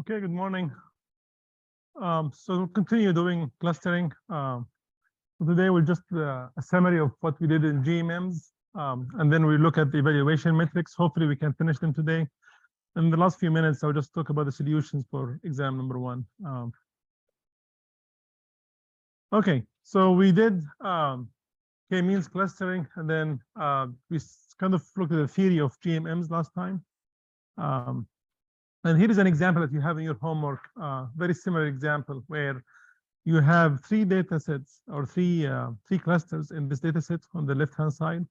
Okay, good morning. So we'll continue doing clustering. Today we'll just a summary of what we did in GMMs, and then we look at the evaluation metrics. Hopefully we can finish them today. In the last few minutes, I'll just talk about the solutions for exam number 1. Okay, so we did k-means clustering, and then we kind of looked at the theory of GMMs last time. And here is an example that you have in your homework, very similar example where you have 3 data sets or three clusters in this data set on the left-hand side.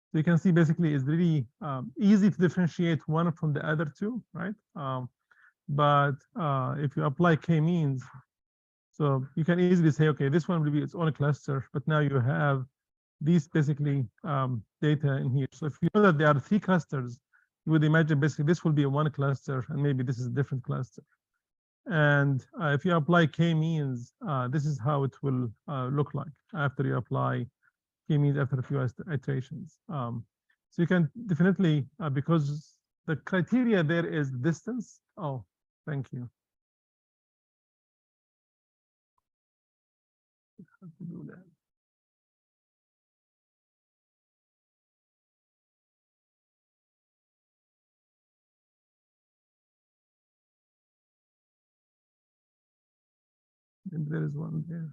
So you can see basically it's really easy to differentiate one from the other two, right? But if you apply k-means, so you can easily say, okay, this one will be its own cluster, but now you have these basically data in here. So if you know that there are 3 clusters, you would imagine basically this will be one cluster, and maybe this is a different cluster. And if you apply k-means, this is how it will look like after you apply k-means after a few iterations. So you can definitely, because the criteria there is distance. Oh, thank you. How to do that? And there is one there.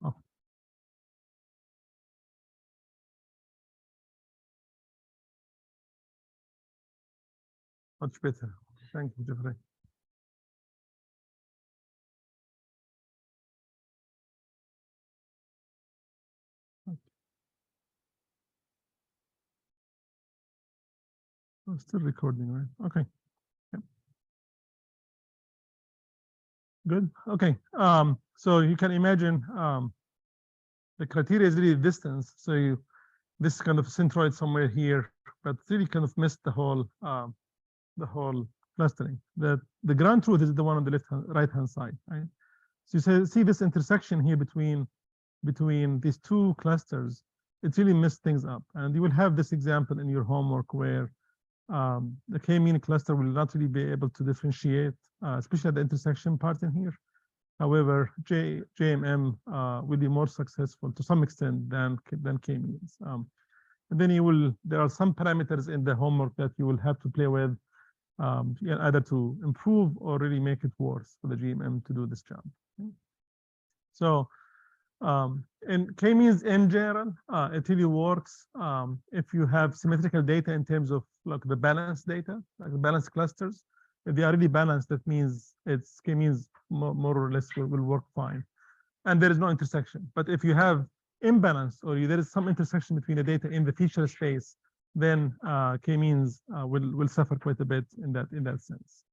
Oh. Much better. Thank you, Jeffrey. I'm still recording, right? Okay. Yep. Good. Okay. So you can imagine the criteria is really distance. So this kind of centroid somewhere here, but really kind of missed the whole clustering. The ground truth is the one on the right hand side, right? So you see this intersection here between these 2 clusters. It really messed things up, and you will have this example in your homework where the k-mean cluster will not really be able to differentiate, especially at the intersection part in here. However, JMM will be more successful to some extent than k-means. And then there are some parameters in the homework that you will have to play with, either to improve or really make it worse for the GMM to do this job. Okay. So in k-means in general, it really works if you have symmetrical data in terms of like the balanced data, like the balanced clusters. If they are really balanced, that means it's k-means more or less will work fine, and there is no intersection. But if you have imbalance or there is some intersection between the data in the feature space, then k-means will suffer quite a bit in that sense.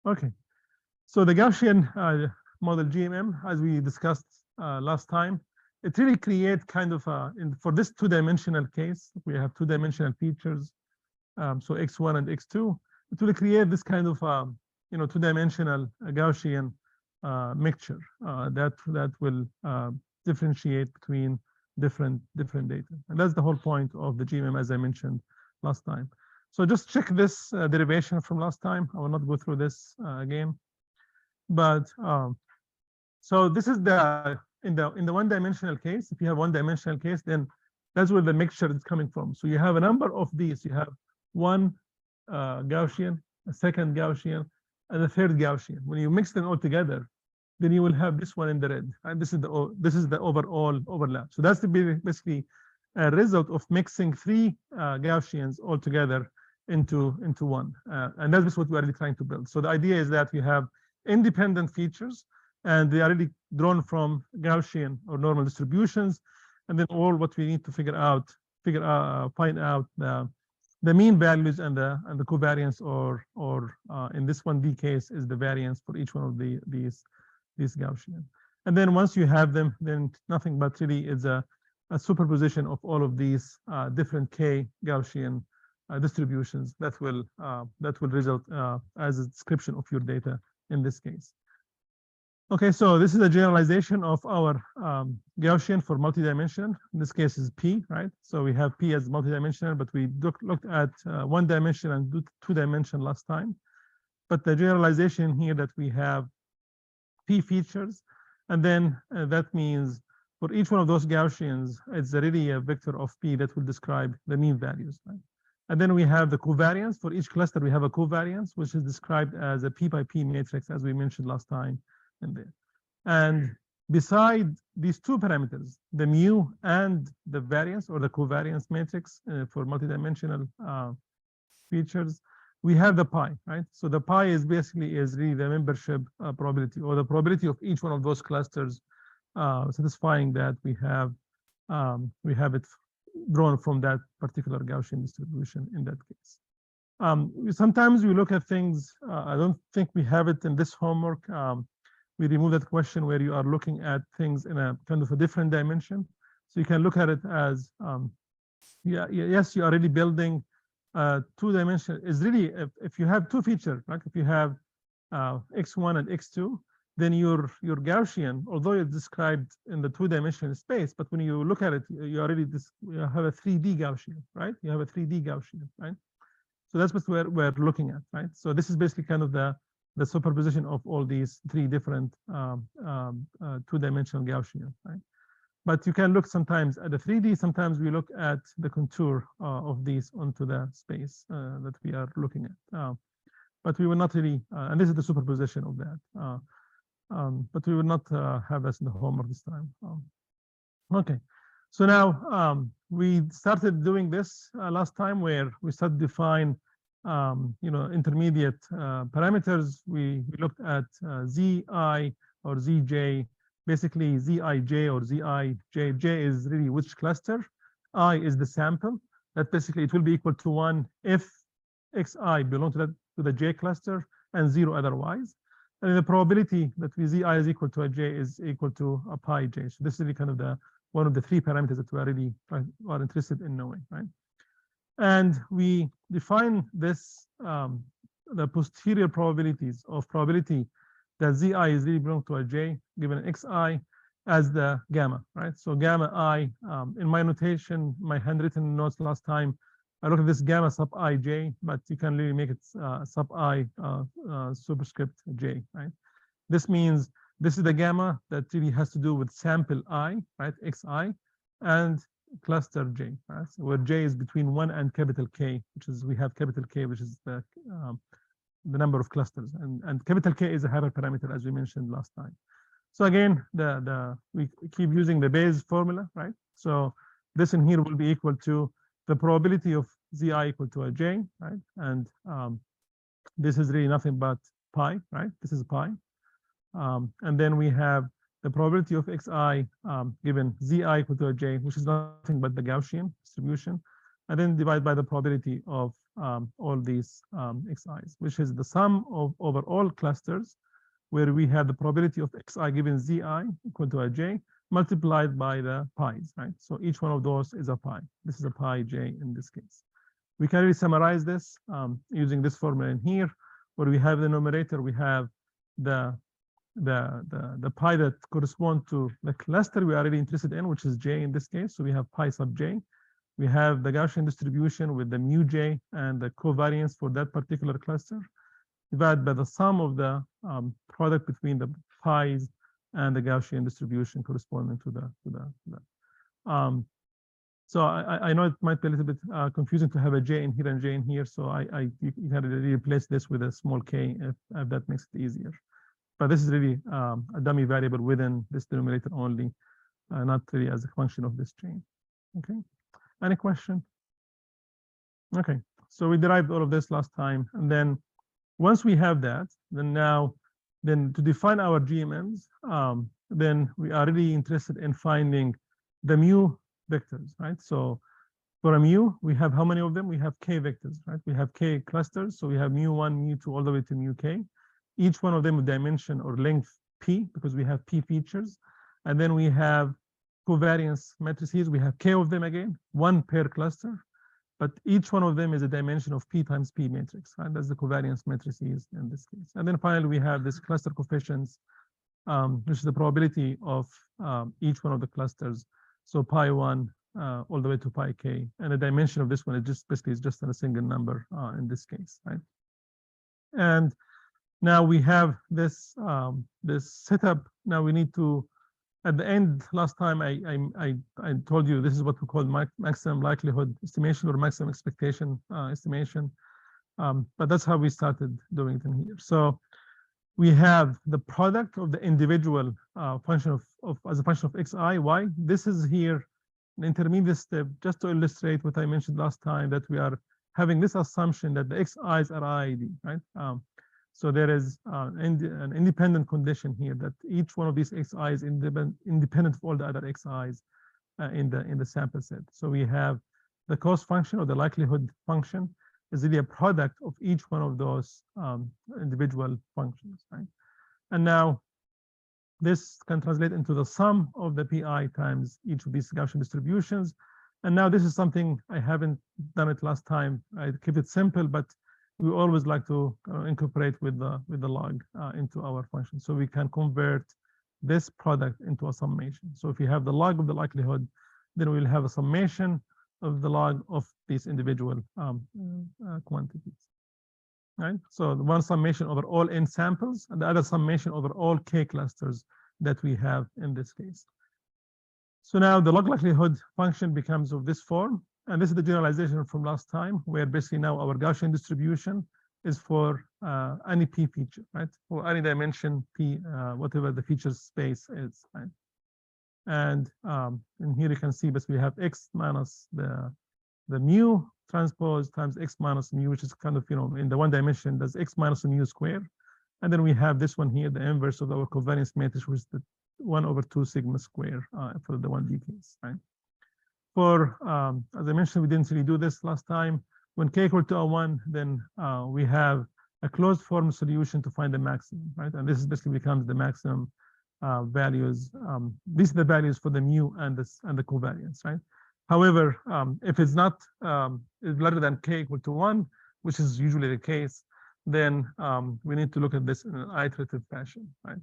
Okay, so the Gaussian model GMM, as we discussed last time, it really creates kind of for this 2-dimensional case, we have 2-dimensional features, so x1 and x2. It will create this kind of 2-dimensional Gaussian mixture that will differentiate between different data, and that's the whole point of the GMM, as I mentioned last time. So just check this derivation from last time. I will not go through this again, but so this is in the 1-dimensional case. If you have 1-dimensional case, then that's where the mixture is coming from. So you have a number of these. You have one Gaussian, a second Gaussian, and a third Gaussian. When you mix them all together, then you will have this one in the red, and this is the overall overlap. So that's basically a result of mixing 3 Gaussians all together into one, and that's what we are really trying to build. So the idea is that you have independent features, and they are really drawn from Gaussian or normal distributions, and then all what we need to find out the mean values and the covariance, or in this 1D case is the variance for each one of these Gaussian. And then once you have them, then nothing but really is a superposition of all of these different k Gaussian distributions that will result as a description of your data in this case. Okay, so this is a generalization of our Gaussian for multidimensional. In this case is P, right? So we have P as multidimensional, but we looked at one dimension and two dimension last time. But the generalization here that we have P features, and then that means for each one of those Gaussians, it's really a vector of P that will describe the mean values, right? And then we have the covariance. For each cluster, we have a covariance, which is described as a P by P matrix, as we mentioned last time in there. And beside these two parameters, the mu and the variance or the covariance matrix for multidimensional features, we have the pi, right? So the pi is basically really the membership probability or the probability of each one of those clusters satisfying that we have it drawn from that particular Gaussian distribution in that case. Sometimes we look at things, I don't think we have it in this homework. We remove that question where you are looking at things in a kind of a different dimension. So you can look at it as, yes, you are really building two-dimensional. Is really, if you have two features, right? If you have x1 and x2, then your Gaussian, although it's described in the two-dimensional space, but when you look at it, you already you have a 3D Gaussian, right? You have a 3D Gaussian, right? So that's what we're looking at, right? So this is basically kind of the superposition of all these three different two-dimensional Gaussian, right? But you can look sometimes at the 3D. Sometimes we look at the contour of these onto the space that we are looking at. But we will not really, and this is the superposition of that. But we will not have this in the homework this time. Okay, so now we started doing this last time where we started to define, intermediate parameters. We looked at Zi or Zj, basically Zij or Zij. J is really which cluster. I is the sample. That basically it will be equal to 1 if xi belong to the J cluster and 0 otherwise. And the probability that we Zi is equal to a J is equal to a pi J. So this is really kind of one of the three parameters that we are really are interested in knowing, right? And we define this, the posterior probabilities of probability that Zi is really belong to a J given an xi as the gamma, right? So gamma I, in my notation, my handwritten notes last time, I look at this gamma sub ij, but you can really make it sub I superscript j, right? This means this is the gamma that really has to do with sample I, right, xi, and cluster j, right? So where j is between 1 and capital K, which is, we have capital K, which is the number of clusters, and capital K is a hyperparameter, as we mentioned last time. So again, we keep using the Bayes formula, right? So this in here will be equal to the probability of Zi equal to a J, right? And this is really nothing but pi, right? This is pi. And then we have the probability of xi given Zi equal to a J, which is nothing but the Gaussian distribution, and then divide by the probability of all these xi's, which is the sum of over all clusters, where we have the probability of xi given Zi equal to a J multiplied by the pi's, right? So each one of those is a pi. This is a pi J in this case. We can really summarize this using this formula in here, where we have the numerator, we have the pi that correspond to the cluster we are really interested in, which is J in this case. So we have pi sub J. We have the Gaussian distribution with the mu J and the covariance for that particular cluster, divided by the sum of the product between the pi's and the Gaussian distribution corresponding to the. So I know it might be a little bit confusing to have a J in here and J in here. So you can really replace this with a small k if that makes it easier. But this is really a dummy variable within this denominator only, not really as a function of this chain. Okay. Any question? Okay. So we derived all of this last time, and then once we have that, then to define our GMMs, then we are really interested in finding the mu vectors, right? So for a mu, we have how many of them? We have k vectors, right? We have k clusters, so we have mu1, mu2, all the way to mu k. Each one of them with dimension or length p, because we have p features. And then we have covariance matrices. We have k of them again, one per cluster. But each one of them is a dimension of p times p matrix, right? That's the covariance matrices in this case. And then finally, we have this cluster coefficients which is the probability of each one of the clusters. So pi1 all the way to pi k, and the dimension of this one is just basically is just a single number in this case, right? And now we have this this setup. Now we need to, at the end, last time I told you this is what we call maximum likelihood estimation or maximum expectation estimation. But that's how we started doing it in here. So we have the product of the individual function of as a function of xi, y. This is here an intermediate step, just to illustrate what I mentioned last time, that we are having this assumption that the xi's are IID, right? So there is an independent condition here that each one of these xi's is independent of all the other xi's in the sample set. So we have the cost function or the likelihood function is really a product of each one of those individual functions, right? And now this can translate into the sum of the pi times each of these Gaussian distributions. And now this is something I haven't done it last time. I keep it simple, but we always like to incorporate with the log into our function, so we can convert this product into a summation. So if you have the log of the likelihood, then we'll have a summation of the log of these individual quantities, right? So the one summation over all n samples, and the other summation over all k clusters that we have in this case. So now the log likelihood function becomes of this form, and this is the generalization from last time, where basically now our Gaussian distribution is for any p feature, right? For any dimension p, whatever the feature space is, right? And here you can see basically we have x minus the mu transpose times x minus mu, which is kind of, you know, in the one dimension, that's x minus mu squared. And then we have this one here, the inverse of our covariance matrix, which is the 1/2 sigma square for the 1D case, right? For, as I mentioned, we didn't really do this last time. When k equal to 1, then we have a closed form solution to find the maximum, right? And this basically becomes the maximum values. These are the values for the mu and the covariance, right? However, if it's not larger than k equal to 1, which is usually the case, then we need to look at this in an iterative fashion, right?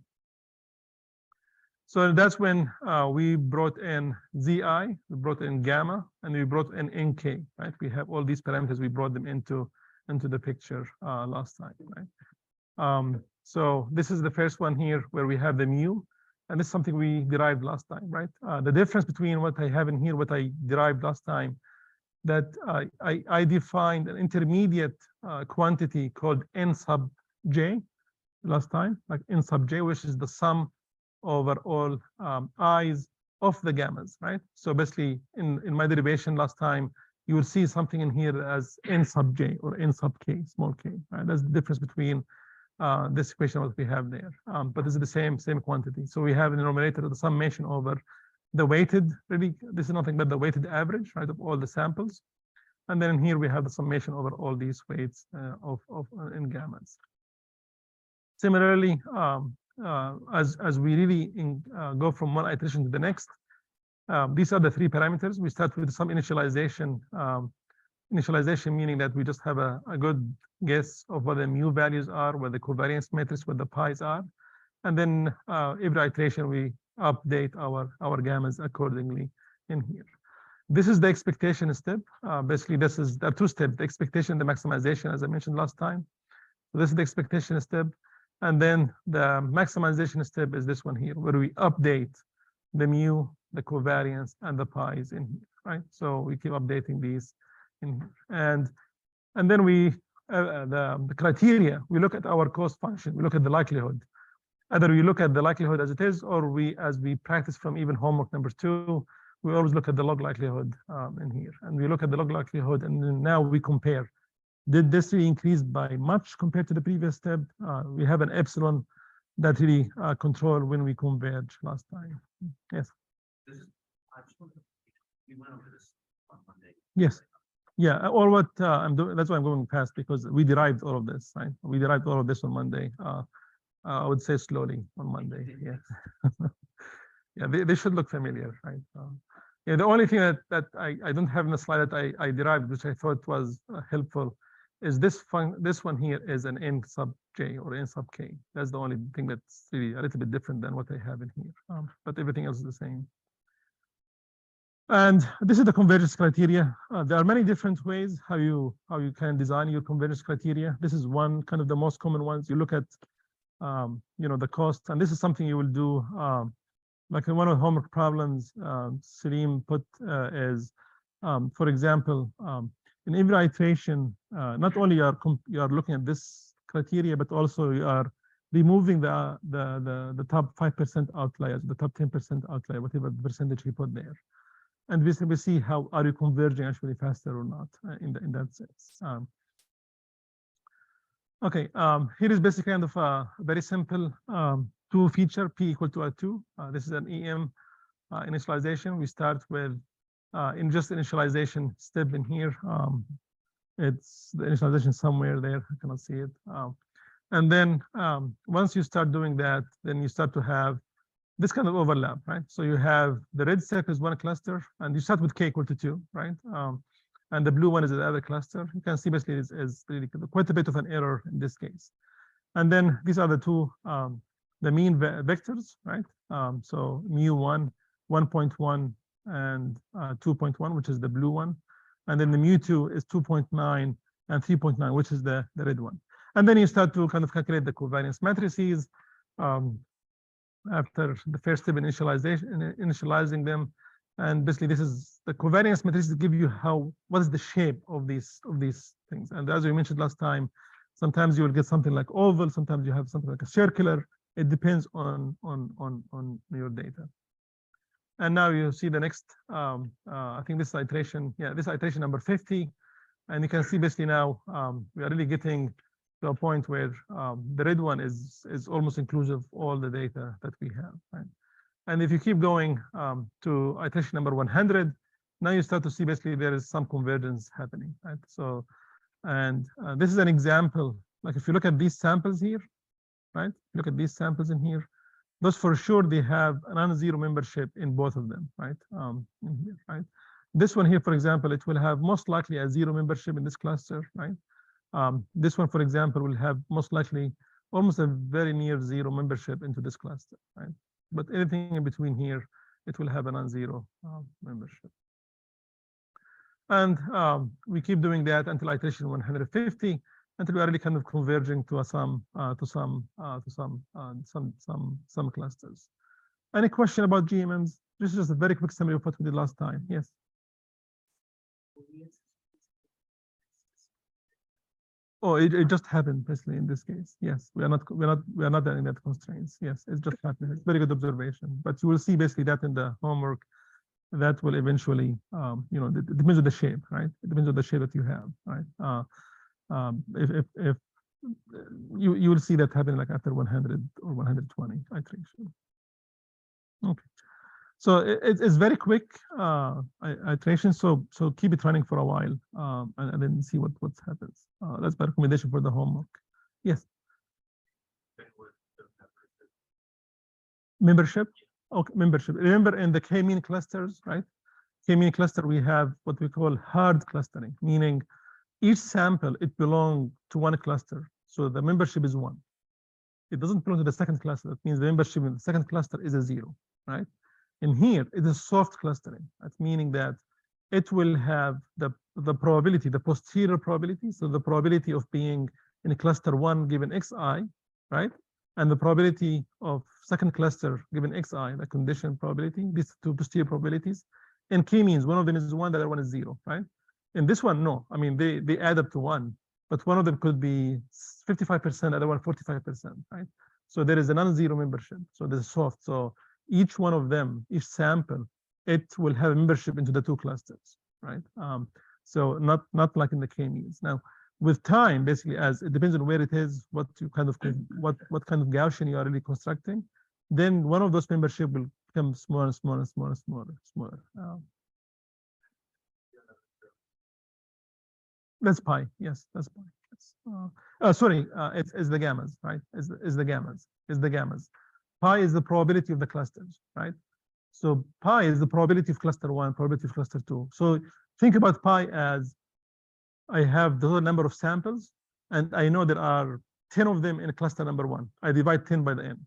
So that's when we brought in zi, we brought in gamma, and we brought in nk, right? We have all these parameters, we brought them into the picture last time, right? So this is the first one here where we have the mu, and this is something we derived last time, right? The difference between what I have in here, what I derived last time, that I defined an intermediate quantity called n sub j last time, like n sub j, which is the sum over all i's of the gammas, right? So basically, in my derivation last time, you will see something in here as n sub j or n sub k, small k, right? That's the difference between this equation what we have there. But this is the same quantity. So we have in the numerator the summation over the weighted, really, this is nothing but the weighted average, right, of all the samples. And then here we have the summation over all these weights in gammas. Similarly, as we really go from one iteration to the next, these are the three parameters. We start with some initialization. Initialization meaning that we just have a good guess of what the mu values are, what the covariance matrix, what the pi's are, and then every iteration we update our gammas accordingly in here. This is the expectation step. Basically, there are two steps: the expectation, the maximization, as I mentioned last time. So this is the expectation step. And then the maximization step is this one here, where we update the mu, the covariance, and the pi's in here, right? So we keep updating these in here. And then we, the criteria, we look at our cost function, we look at the likelihood. Either we look at the likelihood as it is, or as we practice from even homework number 2, we always look at the log likelihood in here. And we look at the log likelihood, and then now we compare. Did this really increase by much compared to the previous step? We have an epsilon that really control when we converge last time. Yes. We went over this on Monday. Yes. Yeah. Or what I'm doing. That's why I'm going fast, because we derived all of this. Right. We derived all of this on Monday. I would say slowly on Monday. Yeah. Yeah. They should look familiar, right? Yeah. The only thing that I don't have in the slide that I derived, which I thought was helpful, is this one here is an n sub j or n sub k. That's the only thing that's really a little bit different than what I have in here, but everything else is the same. And this is the convergence criteria. There are many different ways how you can design your convergence criteria. This is one kind of the most common ones. You look at the cost, and this is something you will do. Like in one of the homework problems, Salim put is, for example, in every iteration, not only you are looking at this criteria, but also you are removing the top 5% outliers, the top 10% outlier, whatever the percentage you put there, and we see how are you converging actually faster or not in that sense. Okay, here is basically kind of a very simple two feature p equal to a2. This is an EM initialization. We start with in just initialization step in here. It's the initialization somewhere there. I cannot see it. And then once you start doing that, then you start to have this kind of overlap, right? So you have the red set is one cluster, and you start with k equal to 2, right? And the blue one is the other cluster. You can see basically is really quite a bit of an error in this case. And then these are the two, the mean vectors, right? So mu1, 1.1, and 2.1, which is the blue one. And then the mu2 is 2.9 and 3.9, which is the red one. And then you start to kind of calculate the covariance matrices after the first step in initializing them. And basically, this is the covariance matrices give you what is the shape of these things. And as we mentioned last time, sometimes you will get something like oval, sometimes you have something like a circular. It depends on your data. And now you see the next. I think this iteration, this iteration number 50, and you can see basically now we are really getting to a point where the red one is almost inclusive of all the data that we have, right? And if you keep going to iteration number 100, now you start to see basically there is some convergence happening, right? So, and this is an example. Like if you look at these samples here, right? Look at these samples in here. Those for sure they have a non-zero membership in both of them, right? In here, right? This one here, for example, it will have most likely a 0 membership in this cluster, right? This one, for example, will have most likely almost a very near 0 membership into this cluster, right? But anything in between here, it will have a non-zero membership. And we keep doing that until iteration 150, until we are really kind of converging to some clusters. Any question about GMMs? This is just a very quick summary of what we did last time. Yes. Oh, it just happened basically in this case. Yes, we are not adding that constraints. Yes, it's just happened. It's very good observation. But you will see basically that in the homework that will eventually, it depends on the shape, right? It depends on the shape that you have, right? If you will see that happen like after 100 or 120 iteration. Okay. So it's very quick iteration. So keep it running for a while and then see what happens. That's my recommendation for the homework. Yes. Membership. Okay, membership. Remember in the k-mean clusters, right? K-mean cluster we have what we call hard clustering, meaning each sample it belongs to one cluster. So the membership is 1. It doesn't belong to the second cluster. That means the membership in the second cluster is a 0, right? In here, it is soft clustering. That's meaning that it will have the probability, the posterior probability, so the probability of being in cluster 1 given xi, right? And the probability of second cluster given xi, the condition probability, these two posterior probabilities. In k-means, one of them is 1, the other one is 0, right? In this one, no. I mean, they add up to 1, but one of them could be 55%, the other one 45%, right? So there is a non-zero membership. So this is soft. So each one of them, each sample, it will have a membership into the two clusters, right? So not like in the k-means. Now, with time, basically, as it depends on where it is, what kind of Gaussian you are really constructing, then one of those membership will become smaller. That's pi. Yes, that's pi. Yes. Sorry, it's the gammas, right? Is the gammas. Pi is the probability of the clusters, right? So pi is the probability of cluster 1, probability of cluster 2. So think about pi as I have the total number of samples, and I know there are 10 of them in cluster number 1. I divide 10 by the n.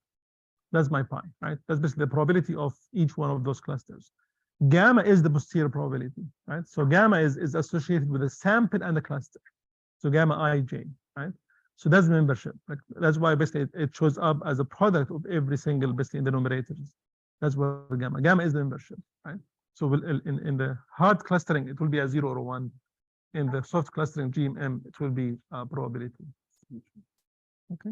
That's my pi, right? That's basically the probability of each one of those clusters. Gamma is the posterior probability, right? So gamma is associated with a sample and a cluster. So gamma ij, right? So that's membership. Like, that's why basically it shows up as a product of every single basically in the numerators. That's what gamma is the membership, right? So in the hard clustering, it will be a 0 or 1. In the soft clustering GMM, it will be probability. Okay.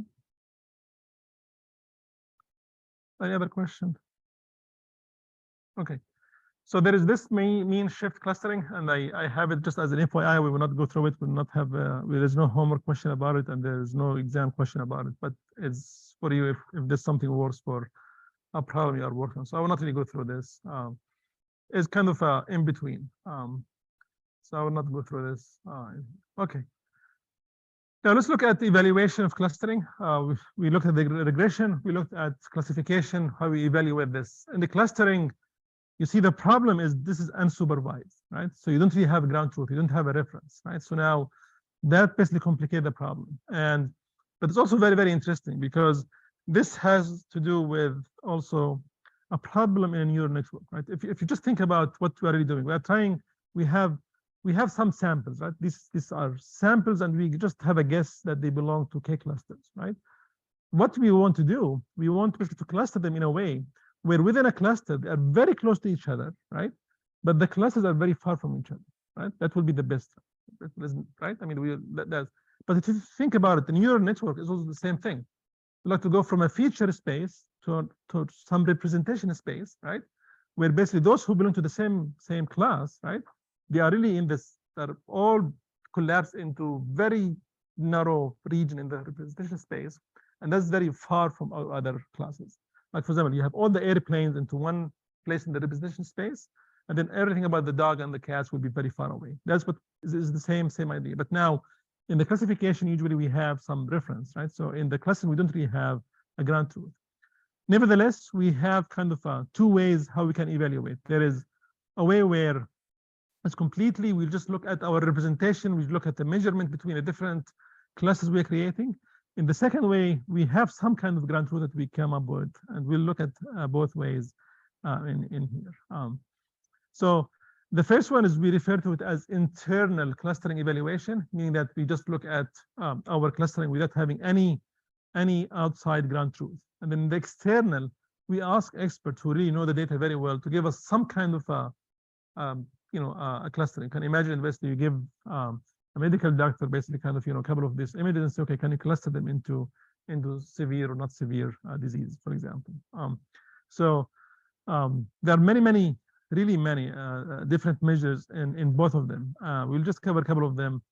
Any other question? Okay. So there is this mean shift clustering, and I have it just as an FYI. We will not go through it. We will not have. There is no homework question about it, and there is no exam question about it. But it's for you if there's something worse for a problem you are working on. So I will not really go through this. It's kind of in between. So I will not go through this. Okay. Now let's look at the evaluation of clustering. We looked at the regression. We looked at classification, how we evaluate this. In the clustering, you see the problem is this is unsupervised, right? So you don't really have ground truth. You don't have a reference, right? So now that basically complicates the problem. But it's also very, very interesting because this has to do with also a problem in a neural network, right? If you just think about what we are really doing, we have some samples, right? These are samples, and we just have a guess that they belong to K clusters, right? What we want to do, we want to cluster them in a way where within a cluster, they are very close to each other, right? But the clusters are very far from each other, right? That will be the best, right? I mean, but if you think about it, the neural network is also the same thing. We like to go from a feature space to some representation space, right? Where basically those who belong to the same class, right? They are really in this, they're all collapsed into very narrow region in the representation space. And that's very far from all other classes. Like, for example, you have all the airplanes into one place in the representation space, and then everything about the dog and the cats will be very far away. That's what is the same idea. But now, in the classification, usually we have some reference, right? So in the cluster, we don't really have a ground truth. Nevertheless, we have kind of two ways how we can evaluate. There is a way where it's completely, we'll just look at our representation, we look at the measurement between the different classes we're creating. In the second way, we have some kind of ground truth that we come up with, and we'll look at both ways in here. So the first one is we refer to it as internal clustering evaluation, meaning that we just look at our clustering without having any outside ground truth. And then the external, we ask experts who really know the data very well to give us some kind of a clustering. Can you imagine basically you give a medical doctor basically kind of a couple of these images and say, okay, can you cluster them into severe or not severe disease, for example. There are many really many different measures in both of them. We'll just cover a couple of them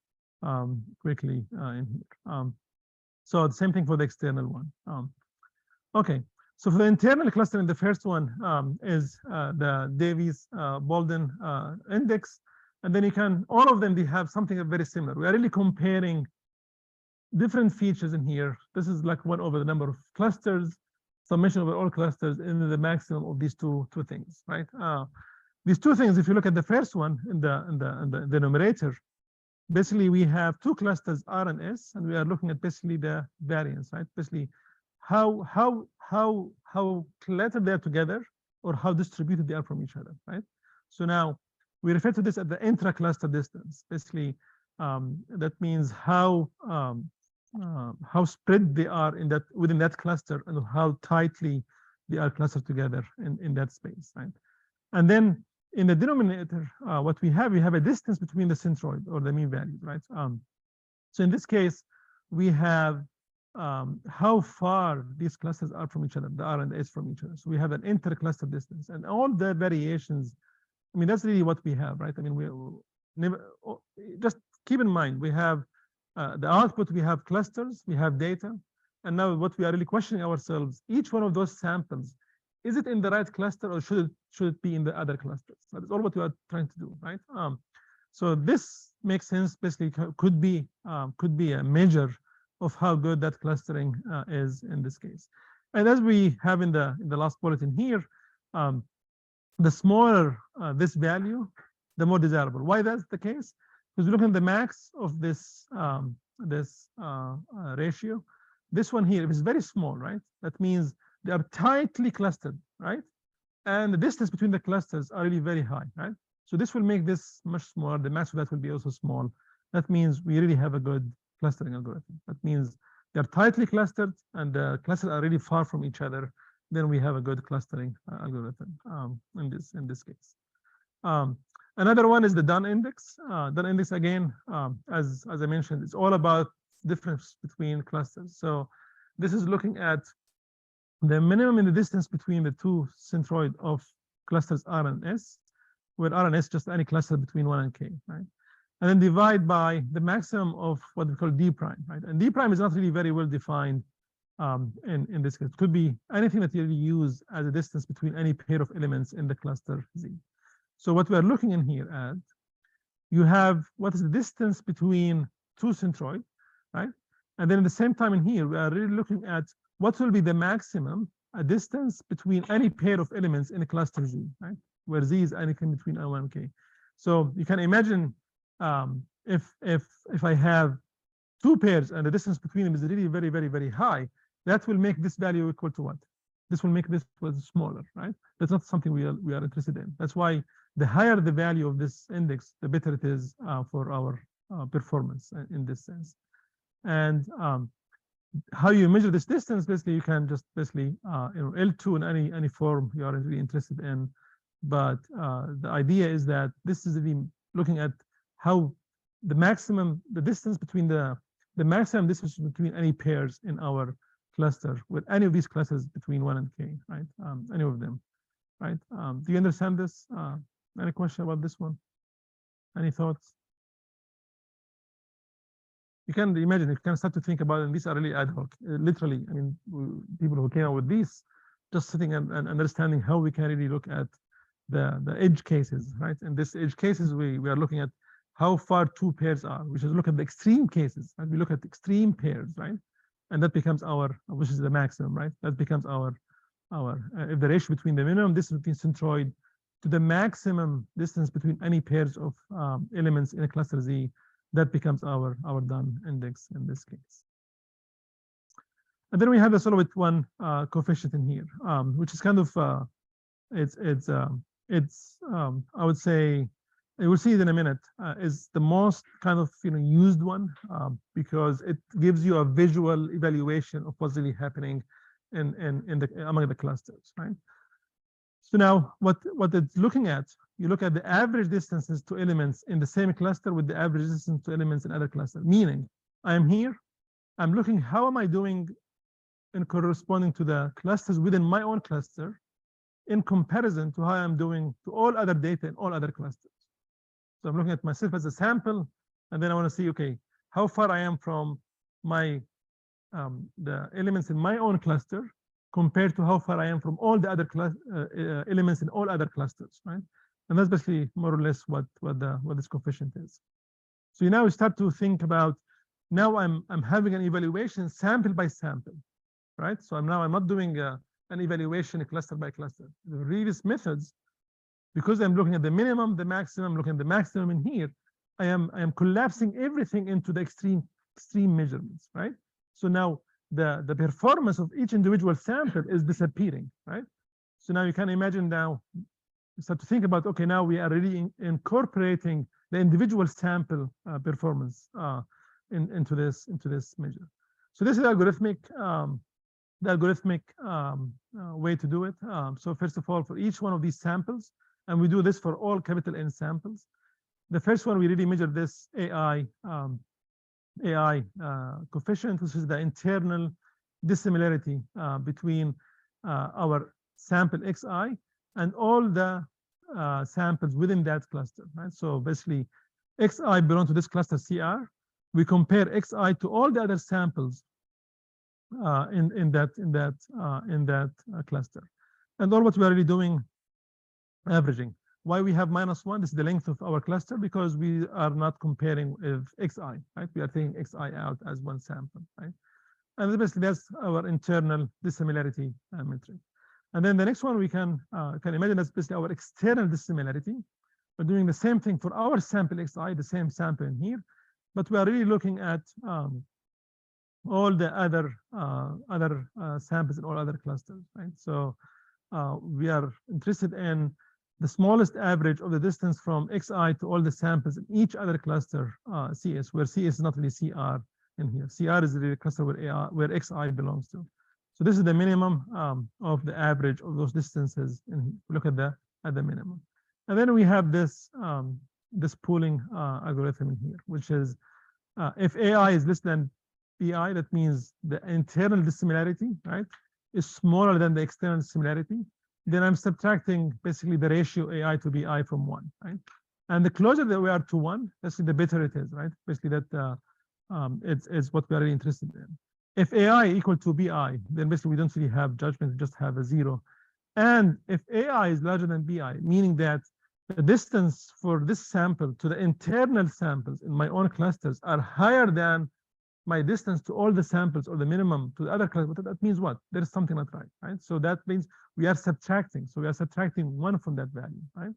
quickly in here. So the same thing for the external one. Okay, so for the internal clustering, the first one is the Davies-Baldwin index. And then all of them, they have something very similar. We are really comparing different features in here. This is like 1 over the number of clusters, summation over all clusters, and the maximum of these two things, right? These two things, if you look at the first one in the numerator, basically we have 2 clusters R and S, and we are looking at basically the variance, right? Basically how cluttered they are together, or how distributed they are from each other, right? So now we refer to this as the intra-cluster distance. Basically, that means how spread they are within that cluster, and how tightly they are clustered together in that space, right? And then in the denominator, what we have a distance between the centroid or the mean value, right? So in this case, we have how far these clusters are from each other, the R and the S from each other. So we have an inter-cluster distance, and all the variations. I mean, that's really what we have, right? I mean, we never just keep in mind we have the output, we have clusters, we have data, and now what we are really questioning ourselves: each one of those samples, is it in the right cluster, or should it be in the other clusters? That is all what we are trying to do, right? So this makes sense. Basically, could be a measure of how good that clustering is in this case. And as we have in the last bulletin here, the smaller this value, the more desirable. Why that's the case? Because we look at the max of this ratio. This one here, if it's very small, right? That means they are tightly clustered, right? And the distance between the clusters are really very high, right? So this will make this much smaller. The max of that will be also small. That means we really have a good clustering algorithm. That means they're tightly clustered and the clusters are really far from each other. Then we have a good clustering algorithm in this case. Another one is the Dunn index. Dunn index again, as I mentioned, it's all about difference between clusters. So this is looking at the minimum in the distance between the two centroid of clusters R and S, where R and S just any cluster between 1 and K, right? And then divide by the maximum of what we call D prime, right? And D prime is not really very well defined in this case. It could be anything that you use as a distance between any pair of elements in the cluster Z. So what we are looking in here at, you have what is the distance between two centroid, right? And then at the same time in here, we are really looking at what will be the maximum distance between any pair of elements in a cluster Z, right? Where Z is anything between L and K. So you can imagine if I have two pairs and the distance between them is really very, very, very high, that will make this value equal to what? This will make this smaller, right? That's not something we are interested in. That's why the higher the value of this index, the better it is for our performance in this sense. And how you measure this distance, basically, you can just basically L2 in any form you are really interested in. But the idea is that this is really looking at how the maximum, the distance between the maximum distance between any pairs in our cluster with any of these clusters between 1 and K, right? Any of them, right? Do you understand this? Any question about this one? Any thoughts? You can imagine, you can start to think about it, and these are really ad hoc, literally. I mean, people who came up with these, just sitting and understanding how we can really look at the edge cases, right? In this edge cases, we are looking at how far two pairs are, which is look at the extreme cases, and we look at extreme pairs, right? And that becomes our, which is the maximum, right? That becomes our if the ratio between the minimum distance between centroid to the maximum distance between any pairs of elements in a cluster Z, that becomes our Dunn index in this case. And then we have a sort of one coefficient in here, which is kind of I would say, we'll see it in a minute, is the most kind of used one because it gives you a visual evaluation of what's really happening among the clusters, right? So now what it's looking at, you look at the average distances to elements in the same cluster with the average distance to elements in other clusters. Meaning, I am here, I'm looking how am I doing in corresponding to the clusters within my own cluster in comparison to how I'm doing to all other data in all other clusters. So I'm looking at myself as a sample, and then I want to see, okay, how far I am from my the elements in my own cluster compared to how far I am from all the other elements in all other clusters, right? And that's basically more or less what this coefficient is. So you now start to think about, now I'm having an evaluation sample by sample, right? So I'm not doing an evaluation cluster by cluster. The previous methods, because I'm looking at the minimum, the maximum, looking at the maximum in here, I am collapsing everything into the extreme measurements, right? So now the performance of each individual sample is disappearing, right? So now you can imagine now, start to think about, okay, now we are really incorporating the individual sample performance into this measure. So this is algorithmic, way to do it. So first of all, for each one of these samples, and we do this for all capital N samples. The first one, we really measure this AI coefficient, which is the internal dissimilarity between our sample Xi and all the samples within that cluster, right? So basically, Xi belong to this cluster CR. We compare Xi to all the other samples in that cluster, and all what we are really doing, averaging. Why we have -1? This is the length of our cluster, because we are not comparing with Xi, right? We are taking Xi out as one sample, right? And basically that's our internal dissimilarity metric. And then the next one we can imagine that's basically our external dissimilarity. We're doing the same thing for our sample xi, the same sample in here, but we are really looking at all the other samples in all other clusters, right? So we are interested in the smallest average of the distance from xi to all the samples in each other cluster, CS, where CS is not really CR in here. CR is the cluster where xi belongs to. So this is the minimum of the average of those distances. And look at the minimum. And then we have this this pooling algorithm in here, which is if AI is less than BI, that means the internal dissimilarity, right, is smaller than the external dissimilarity. Then I'm subtracting basically the ratio AI to BI from 1, right? And the closer that we are to 1, basically the better it is, right? Basically that it's what we are really interested in. If AI equal to BI, then basically we don't really have judgment, we just have a 0. And if AI is larger than BI, meaning that the distance for this sample to the internal samples in my own clusters are higher than my distance to all the samples or the minimum to the other clusters, that means what? There is something not right, right? So that means we are subtracting. So we are subtracting 1 from that value, right?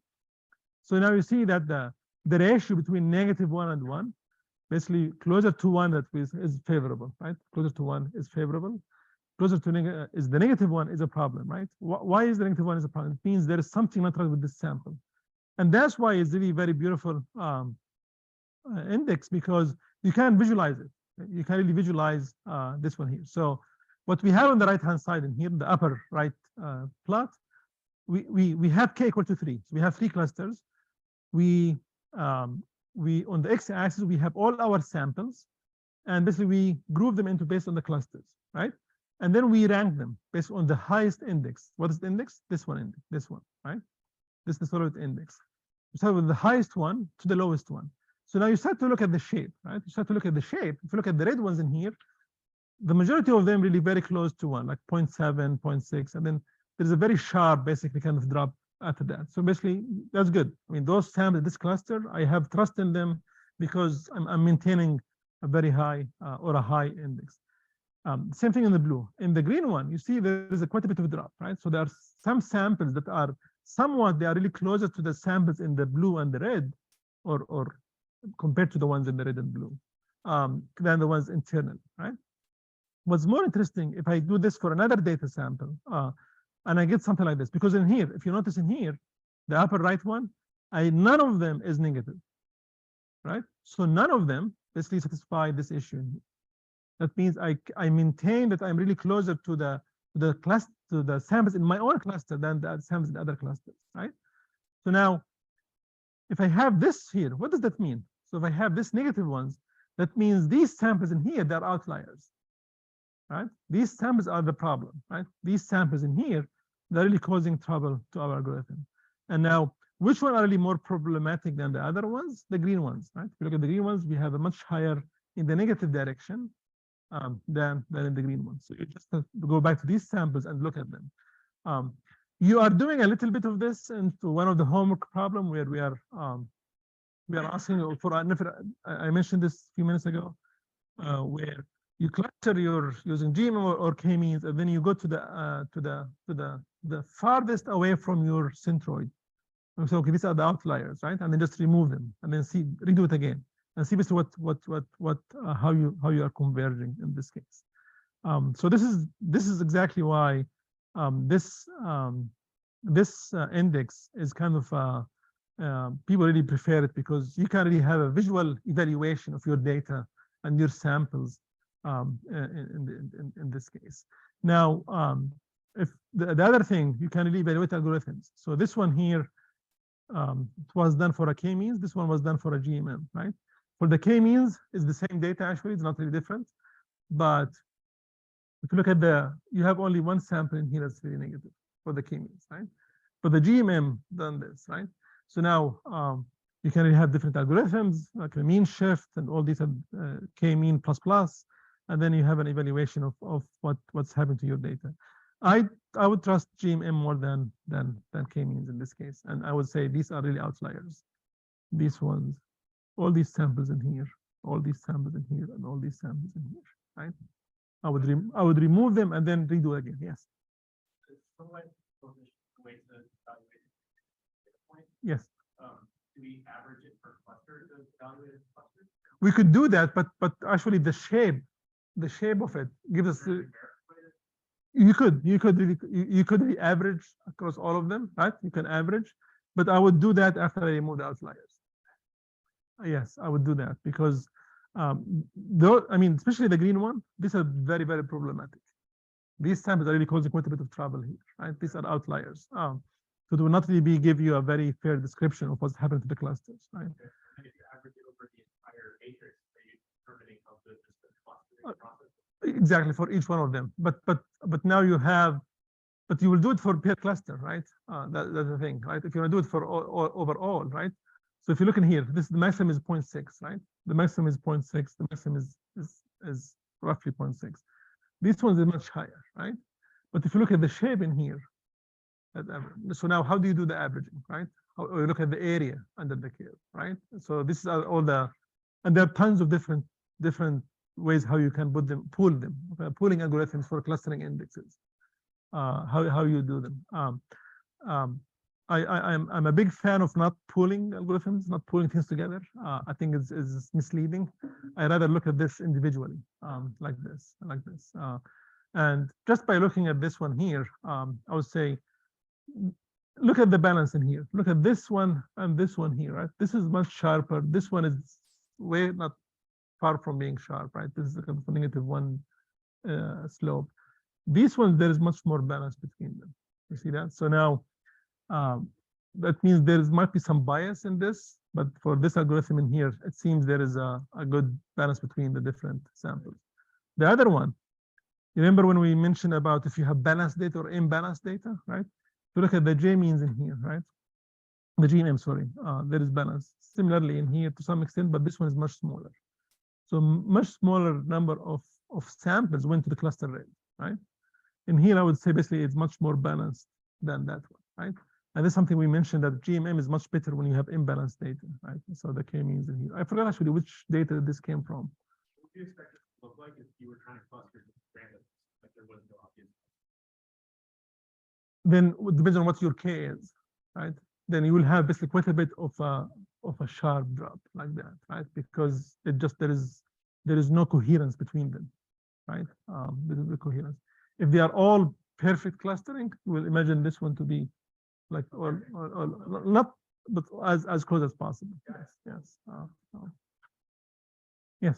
So now you see that the ratio between -1 and 1, basically closer to 1 that is favorable, right? Closer to 1 is favorable. Closer to the negative 1 is a problem, right? Why is the -1 is a problem? It means there is something not right with this sample. And that's why it's really very beautiful index, because you can visualize it. You can really visualize this one here. So what we have on the right-hand side in here, the upper right plot, we have k equal to 3. So we have 3 clusters. We on the x-axis we have all our samples, and basically we group them into based on the clusters, right? And then we rank them based on the highest index. What is the index? This one index, this one, right? This is the solid index. You start with the highest one to the lowest one. So now you start to look at the shape, right? You start to look at the shape. If you look at the red ones in here, the majority of them really very close to 1, like 0.7, 0.6, and then there's a very sharp, basically kind of drop after that. So basically, that's good. I mean, those samples, this cluster, I have trust in them because I'm maintaining a very high or a high index. Same thing in the blue. In the green one, you see there is quite a bit of a drop, right? So there are some samples that are somewhat, they are really closer to the samples in the blue and the red, or compared to the ones in the red and blue, than the ones internal, right? What's more interesting, if I do this for another data sample, and I get something like this, because in here, if you notice in here, the upper right one, none of them is negative, right? So none of them basically satisfy this issue. That means I maintain that I'm really closer to the samples in my own cluster than the samples in the other clusters, right? So now, if I have this here, what does that mean? So if I have this negative ones, that means these samples in here, they're outliers, right? These samples are the problem, right? These samples in here, they're really causing trouble to our algorithm. And now, which one are really more problematic than the other ones? The green ones, right? If you look at the green ones, we have a much higher in the negative direction than in the green ones. So you just have to go back to these samples and look at them. You are doing a little bit of this into one of the homework problem where we are asking for I mentioned this a few minutes ago, where you cluster using GMM or k-means, and then you go to the farthest away from your centroid. And so okay, these are the outliers, right? And then just remove them, and then redo it again, and see basically how you are converging in this case. So this is exactly why this index is kind of people really prefer it, because you can really have a visual evaluation of your data and your samples in this case. Now, if the other thing, you can really evaluate algorithms. So this one here, it was done for a k-means. This one was done for a GMM, right? For the k-means, it's the same data actually. It's not really different. But if you look at you have only one sample in here that's really negative for the k-means, right? For the GMM, done this, right? So now you can really have different algorithms, like a mean shift and all these k-mean plus, and then you have an evaluation of what's happening to your data. I would trust GMM more than k-means in this case, and I would say these are really outliers. These ones, all these samples in here, all these samples in here, and all these samples in here, right? I would remove them and then redo again. Yes. Yes. Do we average it per cluster to evaluate a cluster? We could do that, but actually the shape of it gives us. You could really average across all of them, right? You can average, but I would do that after I remove the outliers. Yes, I would do that because though I mean, especially the green one, these are very, very problematic. These samples are really causing quite a bit of trouble here, right? These are outliers. So it will not really give you a very fair description of what's happening to the clusters, right? And if you average it over the entire matrix, are you determining how good is the clustering process? Exactly, for each one of them. But now you have, but you will do it for per cluster, right? That's the thing, right? If you want to do it for overall, right? So if you look in here, this the maximum is 0.6, right? The maximum is 0.6. The maximum is roughly 0.6. This one is much higher, right? But if you look at the shape in here, so now how do you do the averaging, right? Or you look at the area under the curve, right? So this is all the, and there are tons of different ways how you can pool them, pooling algorithms for clustering indexes. How you do them. I'm a big fan of not pooling algorithms, not pooling things together. I think it's misleading. I rather look at this individually, like this. And just by looking at this one here, I would say, look at the balance in here. Look at this one and this one here, right? This is much sharper. This one is way not far from being sharp, right? This is a -1 slope. These ones, there is much more balance between them. You see that? So now, that means might be some bias in this, but for this algorithm in here, it seems there is a good balance between the different samples. The other one, you remember when we mentioned about if you have balanced data or imbalanced data, right? So look at the J-means in here, right? The GMM, sorry, there is balance. Similarly in here to some extent, but this one is much smaller. So much smaller number of samples went to the cluster range, right? In here, I would say basically it's much more balanced than that one, right? And that's something we mentioned that GMM is much better when you have imbalanced data, right? So the K-means in here. I forgot actually which data this came from. What do you expect it to look like if you were trying to cluster random, like there was no obvious? Then it depends on what your K is, right? Then you will have basically quite a bit of a sharp drop like that, right? Because it just there is no coherence between them, right? There is no coherence. If they are all perfect clustering, we'll imagine this one to be like or not, but as close as possible. Yes. Yes.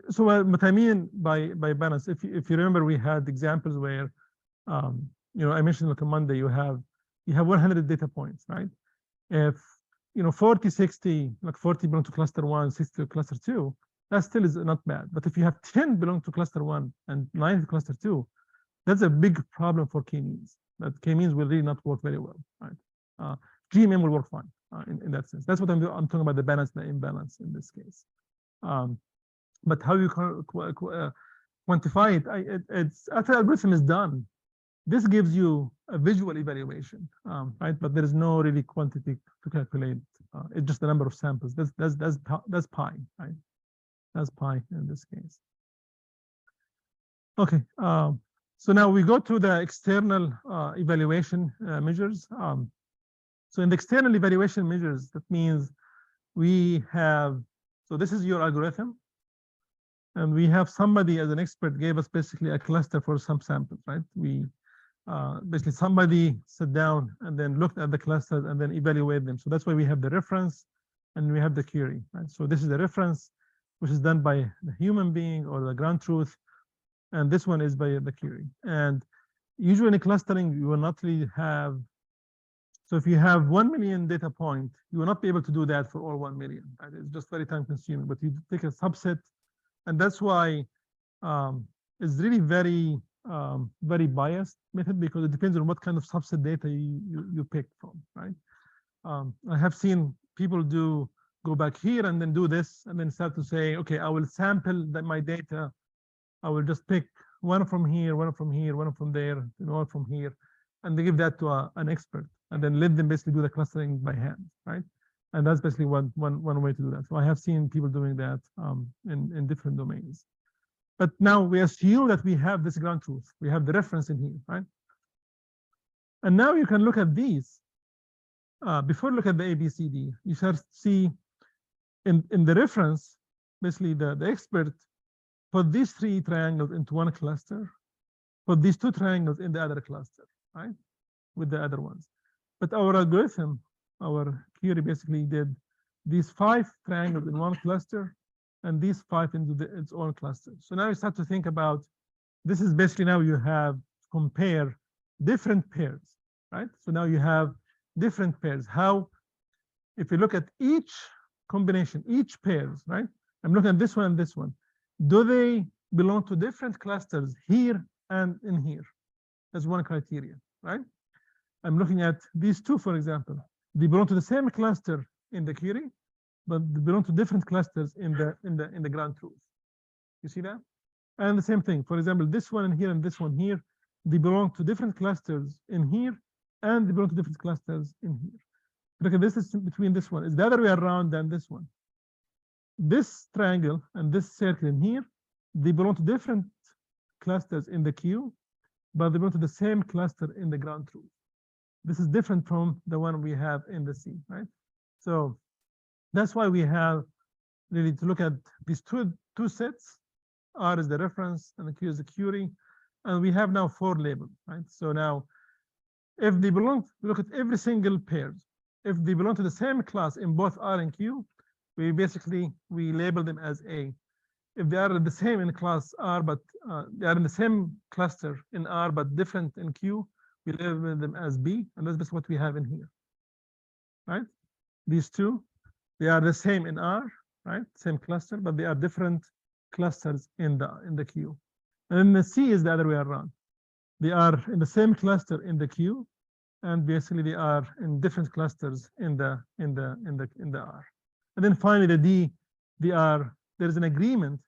So what I mean by balance, if you remember, we had examples where, I mentioned like on Monday, you have 100 data points, right? If 40, 60, like 40 belong to cluster 1, 60 to cluster 2, that still is not bad. But if you have 10 belong to cluster 1 and 9 to cluster 2, that's a big problem for K-means. That K-means will really not work very well, right? GMM will work fine in that sense. That's what I'm talking about, the balance, the imbalance in this case. But how you quantify it, it's after the algorithm is done, this gives you a visual evaluation, right? But there is no really quantity to calculate. It's just the number of samples. That's pi, right? That's pi in this case. Okay. So now we go to the external evaluation measures. So in the external evaluation measures, that means we have, so this is your algorithm. And we have somebody as an expert gave us basically a cluster for some samples, right? We basically somebody sat down and then looked at the clusters and then evaluate them. So that's why we have the reference and we have the query, right? So this is the reference, which is done by the human being or the ground truth. And this one is by the query. And usually in clustering, you will not really have, so if you have 1 million data point, you will not be able to do that for all 1 million, right? It's just very time consuming, but you take a subset. And that's why it's really very, very biased method, because it depends on what kind of subset data you pick from, right? I have seen people go back here and then do this and then start to say, okay, I will sample my data. I will just pick one from here, one from here, one from there, and one from here, and they give that to an expert, and then let them basically do the clustering by hand, right? And that's basically one way to do that. So I have seen people doing that in different domains. But now we assume that we have this ground truth. We have the reference in here, right? And now you can look at these. Before look at the ABCD, you start to see in the reference, basically the expert put these 3 triangles into one cluster, put these 2 triangles in the other cluster, right? With the other ones. But our algorithm, our query basically did these 5 triangles in one cluster and these 5 into its own cluster. So now you start to think about, this is basically now you have compare different pairs, right? So now you have different pairs. How, if you look at each combination, each pairs, right? I'm looking at this one and this one. Do they belong to different clusters here and in here? That's one criteria, right? I'm looking at these 2, for example. They belong to the same cluster in the query, but they belong to different clusters in the ground truth. You see that? And the same thing, for example, this one in here and this one here, they belong to different clusters in here, and they belong to different clusters in here. Look at this is between this one. It's the other way around than this one. This triangle and this circle in here, they belong to different clusters in the queue, but they belong to the same cluster in the ground truth. This is different from the one we have in the C, right? So that's why we have really to look at these two sets. R is the reference and the Q is the query. And we have now 4 labels, right? So now if they belong, we look at every single pair. If they belong to the same class in both R and Q, we label them as A. If they are the same in class R, but they are in the same cluster in R, but different in Q, we label them as B, and that's just what we have in here, right? These 2, they are the same in R, right? Same cluster, but they are different clusters in the Q. And then the C is the other way around. They are in the same cluster in the Q, and basically they are in different clusters in the R. And then finally the D, there is an agreement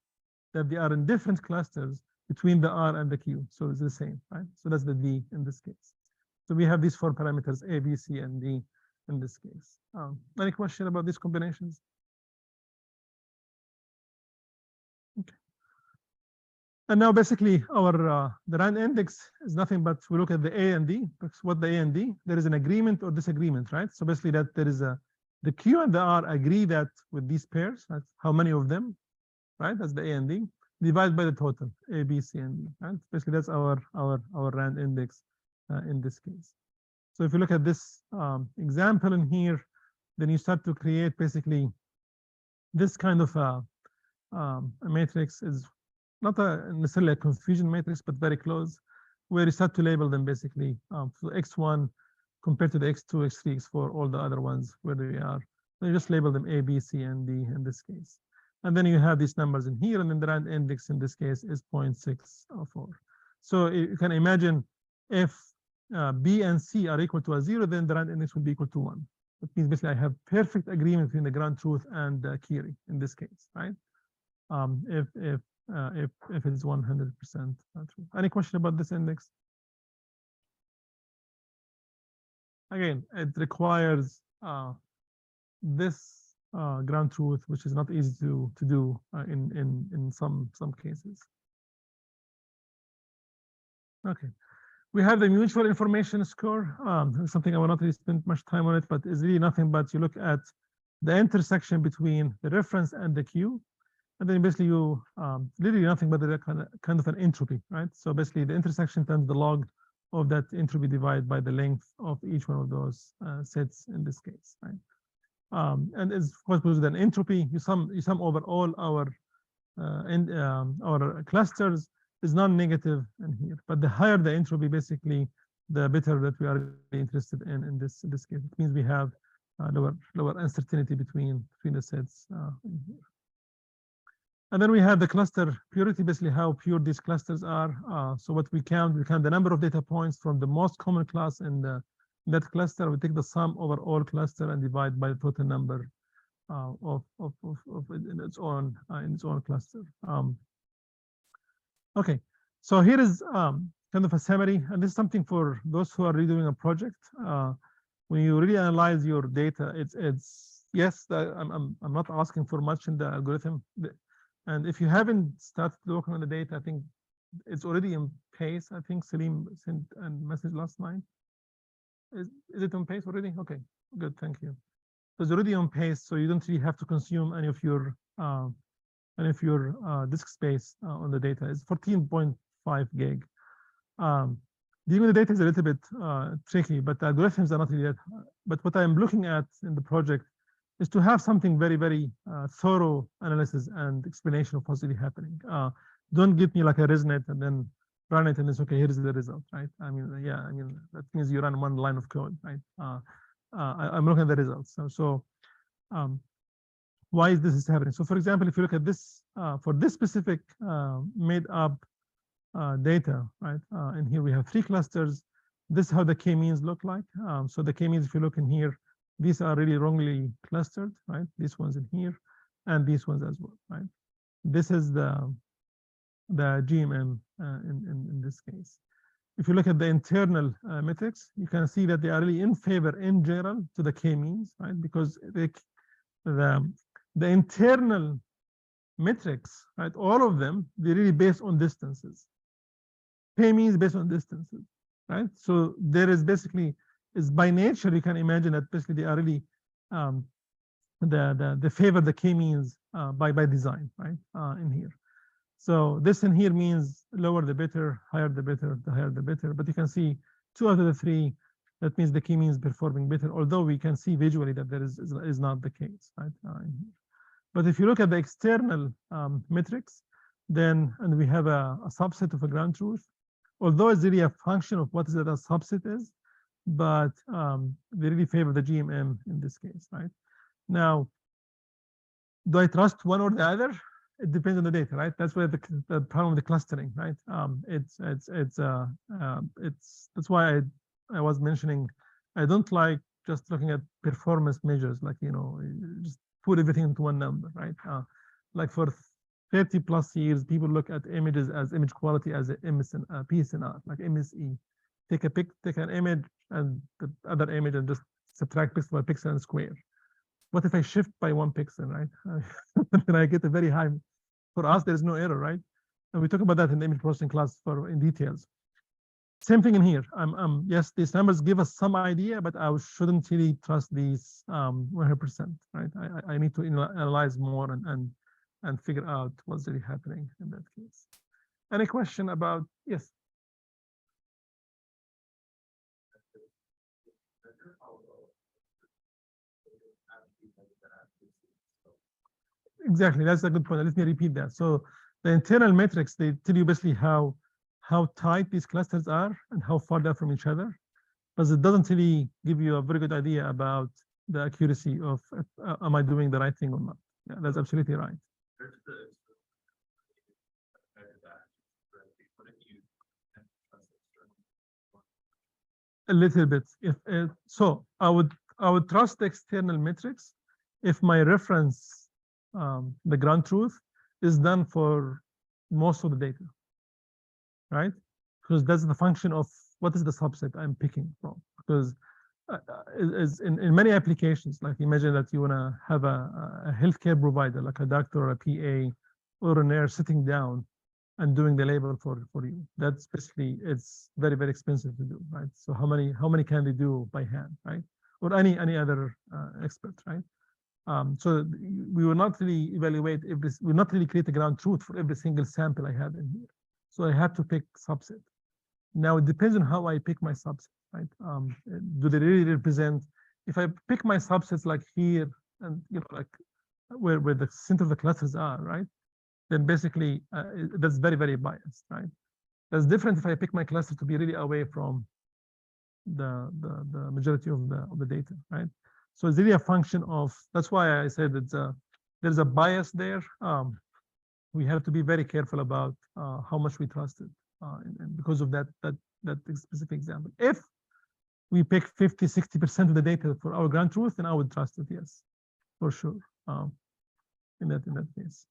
that they are in different clusters between the R and the Q. So it's the same, right? So that's the D in this case. So we have these 4 parameters, A, B, C, and D in this case. Any question about these combinations? Okay. And now basically our the rand index is nothing but we look at the A and D. What the A and D? There is an agreement or disagreement, right? So basically that there is the Q and the R agree that with these pairs, that's how many of them, right? That's the A and D, divided by the total, A, B, C, and D, right? Basically, that's our rand index in this case. So if you look at this example in here, then you start to create basically this kind of a matrix is not necessarily a confusion matrix, but very close, where you start to label them basically for X1 compared to the X2, X3, X4, all the other ones where they are. So you just label them A, B, C, and D in this case. And then you have these numbers in here, and then the rand index in this case is 0.64. So you can imagine if B and C are equal to 0, then the rand index will be equal to 1. That means basically I have perfect agreement between the ground truth and the query in this case, right? If it's 100% true. Any question about this index? Again, it requires this ground truth, which is not easy to do in some cases. Okay, we have the mutual information score. Something I will not really spend much time on it, but it's really nothing but you look at the intersection between the reference and the Q, and then basically you literally nothing but the kind of an entropy, right? So basically the intersection times the log of that entropy divided by the length of each one of those sets in this case, right? And as of course with an entropy, you sum over all our clusters is non-negative in here. But the higher the entropy, basically, the better that we are interested in this case. It means we have lower uncertainty between the sets in here. And then we have the cluster purity, basically how pure these clusters are. So what we count the number of data points from the most common class in that cluster. We take the sum over all cluster and divide by the total number of in its own cluster. Okay, so here is kind of a summary, and this is something for those who are redoing a project. When you really analyze your data, it's yes, I'm not asking for much in the algorithm. And if you haven't started working on the data, I think it's already in pace. I think Salim sent a message last night. Is it on pace already? Okay, good, thank you. So it's already on pace, so you don't really have to consume any of your disk space on the data. It's 14.5 gig. Dealing with the data is a little bit tricky, but the algorithms are not really that. But what I'm looking at in the project is to have something very, very thorough analysis and explanation of what's really happening. Don't give me like a ResNet and then run it and it's okay, here's the result, right? I mean, yeah, I mean, that means you run one line of code, right? I'm looking at the results. So why is this happening? So for example, if you look at this, for this specific made up data, right? And here we have 3 clusters. This is how the k-means look like. So the k-means, if you look in here, these are really wrongly clustered, right? These ones in here, and these ones as well, right? This is the GMM in this case. If you look at the internal metrics, you can see that they are really in favor in general to the k-means, right? Because the internal metrics, right? All of them, they're really based on distances. K-means based on distances, right? So there is basically, is by nature, you can imagine that basically they are really they favor the k-means by design, right? In here. So this in here means lower the better, higher the better, the higher the better. But you can see 2 out of the 3, that means the k-means performing better, although we can see visually that there is not the case, right? In here. But if you look at the external metrics, then, and we have a subset of a ground truth, although it's really a function of what is that a subset is, but they really favor the GMM in this case, right? Now, do I trust one or the other? It depends on the data, right? That's where the problem of the clustering, right? That's why I was mentioning I don't like just looking at performance measures, like just put everything into one number, right? Like for 30 plus years, people look at images as image quality as a PSNR, like MSE. Take an image and the other image and just subtract pixel by pixel and square. What if I shift by 1 pixel, right? Then I get a very high. For us, there is no error, right? And we talk about that in the image processing class in details. Same thing in here. Yes, these numbers give us some idea, but I shouldn't really trust these 100%, right? I need to analyze more and figure out what's really happening in that case. Any question about, yes? Exactly, that's a good point. Let me repeat that. So the internal metrics, they tell you basically how tight these clusters are and how far they're from each other, but it doesn't really give you a very good idea about the accuracy of am I doing the right thing or not. Yeah, that's absolutely right. A little bit. So I would trust the external metrics if my reference, the ground truth, is done for most of the data, right? Because that's the function of what is the subset I'm picking from. Because in many applications, like imagine that you want to have a healthcare provider, like a doctor or a PA or a nurse sitting down and doing the label for you. That's basically, it's very, very expensive to do, right? So how many can they do by hand, right? Or any other expert, right? So we will not really evaluate we will not really create a ground truth for every single sample I have in here. So I have to pick subset. Now it depends on how I pick my subset, right? Do they really represent? If I pick my subsets like here and like where the center of the clusters are, right? Then basically that's very, very biased, right? That's different if I pick my cluster to be really away from the majority of the data, right? So it's really a function of, that's why I said that there's a bias there. We have to be very careful about how much we trust it, and because of that specific example. If we pick 50, 60% of the data for our ground truth, then I would trust it, yes, for sure. In that case.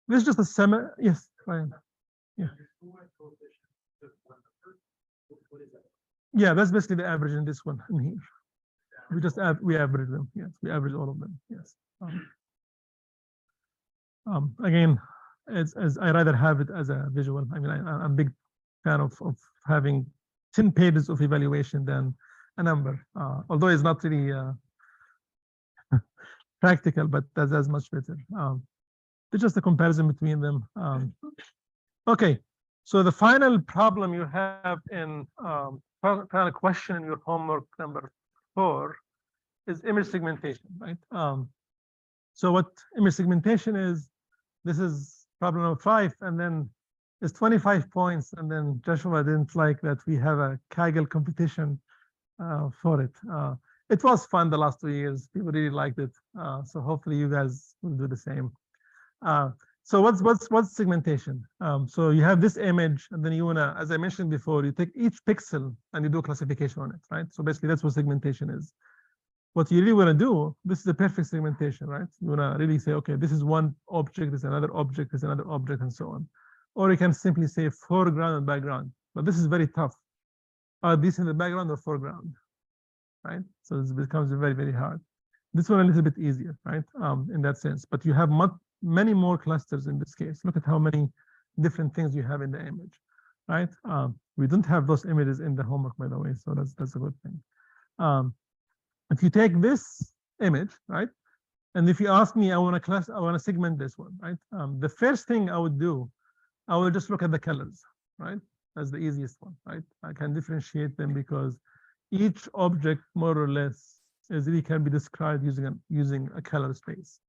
This is just a semi, yes, Ryan. Yeah. Yeah, that's basically the average in this one in here. We just we average them. Yes, we average all of them. Yes. Again, as I rather have it as a visual. I mean, I'm a big fan of having 10 pages of evaluation than a number, although it's not really practical, but that's much better. It's just a comparison between them. Okay, so the final problem you have in final question in your homework number 4 is image segmentation, right? So what image segmentation is, this is problem number 5, and then it's 25 points, and then Joshua didn't like that we have a Kaggle competition for it. It was fun the last 2 years. People really liked it. So hopefully you guys will do the same. So what's segmentation? So you have this image, and then you wanna, as I mentioned before, you take each pixel and you do a classification on it, right? So basically that's what segmentation is. What you really want to do, this is a perfect segmentation, right? You want to really say, okay, this is one object, this is another object, this is another object, and so on. Or you can simply say foreground and background. But this is very tough. Are these in the background or foreground? Right? So this becomes very, very hard. This one a little bit easier, right? In that sense. But you have many more clusters in this case. Look at how many different things you have in the image, right? We don't have those images in the homework, by the way, so that's a good thing. If you take this image, right, and if you ask me, I want to segment this one, right? The first thing I would do, I will just look at the colors, right? That's the easiest one, right? I can differentiate them because each object, more or less, really can be described using a color space.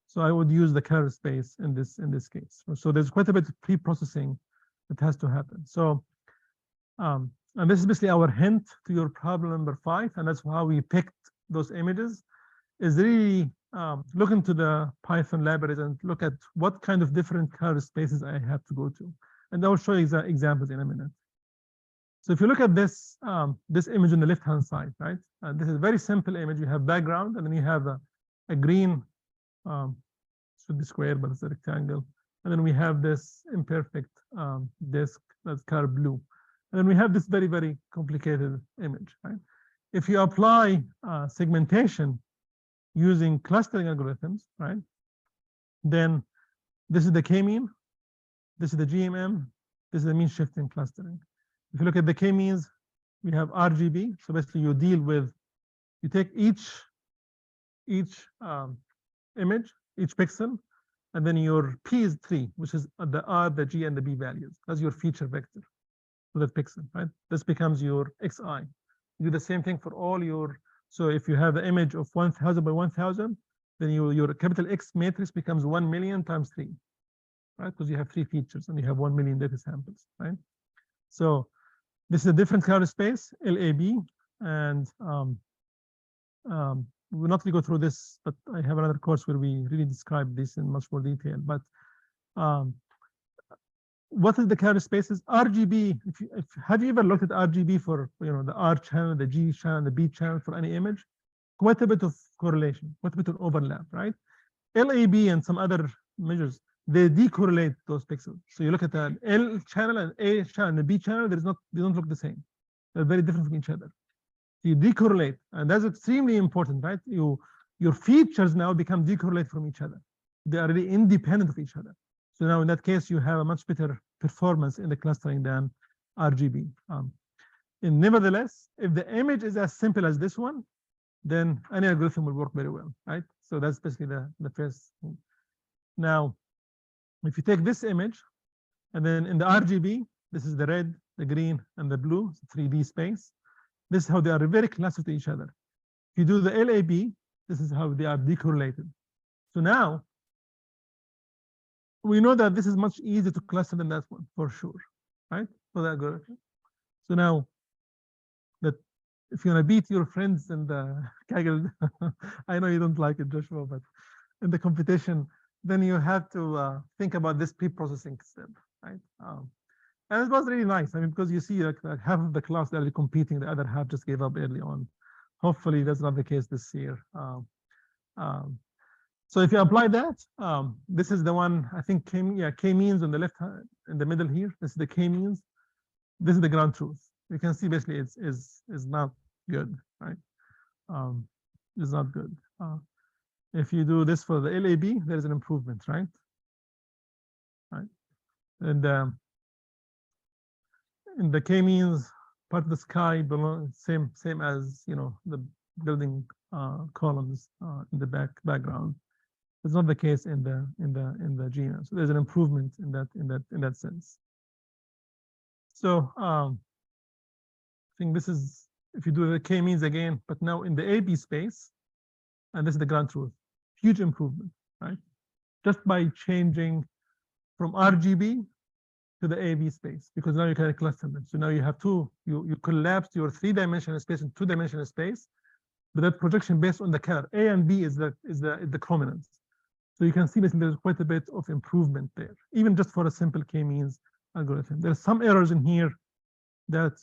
So I would use the color space in this case. So there's quite a bit of pre-processing that has to happen. So and this is basically our hint to your problem number 5, and that's how we picked those images, is really look into the Python libraries and look at what kind of different color spaces I have to go to. And I will show you examples in a minute. So if you look at this this image on the left-hand side, right? This is a very simple image. You have background, and then you have a green, should be square, but it's a rectangle. And then we have this imperfect disk that's color blue. And then we have this very, very complicated image, right? If you apply segmentation using clustering algorithms, right, then this is the k-mean, this is the GMM, this is the mean shifting clustering. If you look at the k-means, we have RGB. So basically, you take each image, each pixel, and then your P is 3, which is the R, the G, and the B values. That's your feature vector for that pixel, right? This becomes your XI. You do the same thing for all your. So if you have an image of 1000 by 1000, then your capital X matrix becomes 1 million times 3, right? Because you have 3 features and you have 1 million data samples, right? So this is a different color space, LAB, and we'll not really go through this, but I have another course where we really describe this in much more detail. But what is the color spaces? RGB. Have you ever looked at RGB for the R channel, the G channel, the B channel for any image? Quite a bit of correlation, quite a bit of overlap, right? LAB and some other measures, they decorrelate those pixels. So you look at the L channel and A channel and the B channel, they don't look the same. They're very different from each other. You decorrelate, and that's extremely important, right? Your features now become decorrelated from each other. They are really independent of each other. So now in that case, you have a much better performance in the clustering than RGB. And nevertheless, if the image is as simple as this one, then any algorithm will work very well, right? So that's basically the first thing. Now, if you take this image, and then in the RGB, this is the red, the green, and the blue, 3D space. This is how they are very close to each other. If you do the LAB, this is how they are decorrelated. So now, we know that this is much easier to cluster than that one, for sure, right? For the algorithm. So now, that if you want to beat your friends in the Kaggle, I know you don't like it, Joshua, but in the competition, then you have to think about this pre-processing step, right? And it was really nice. I mean, because you see like half of the class that are competing, the other half just gave up early on. Hopefully that's not the case this year. So if you apply that, this is the one, I think k-means on the left hand, in the middle here. This is the k-means. This is the ground truth. You can see basically is not good, right? It's not good. If you do this for the LAB, there is an improvement, right? right? And in the k-means, part of the sky belongs same as the building columns in the background. It's not the case in the GMM. So there's an improvement in that sense. So I think this is, if you do the k-means again, but now in the AB space, and this is the ground truth, huge improvement, right? Just by changing from RGB to the AB space, because now you can cluster them. So now you have you collapse your 3-dimensional space and 2-dimensional space, but that projection based on the color. A and B is the chrominance. So you can see that there's quite a bit of improvement there, even just for a simple k-means algorithm. There are some errors in here that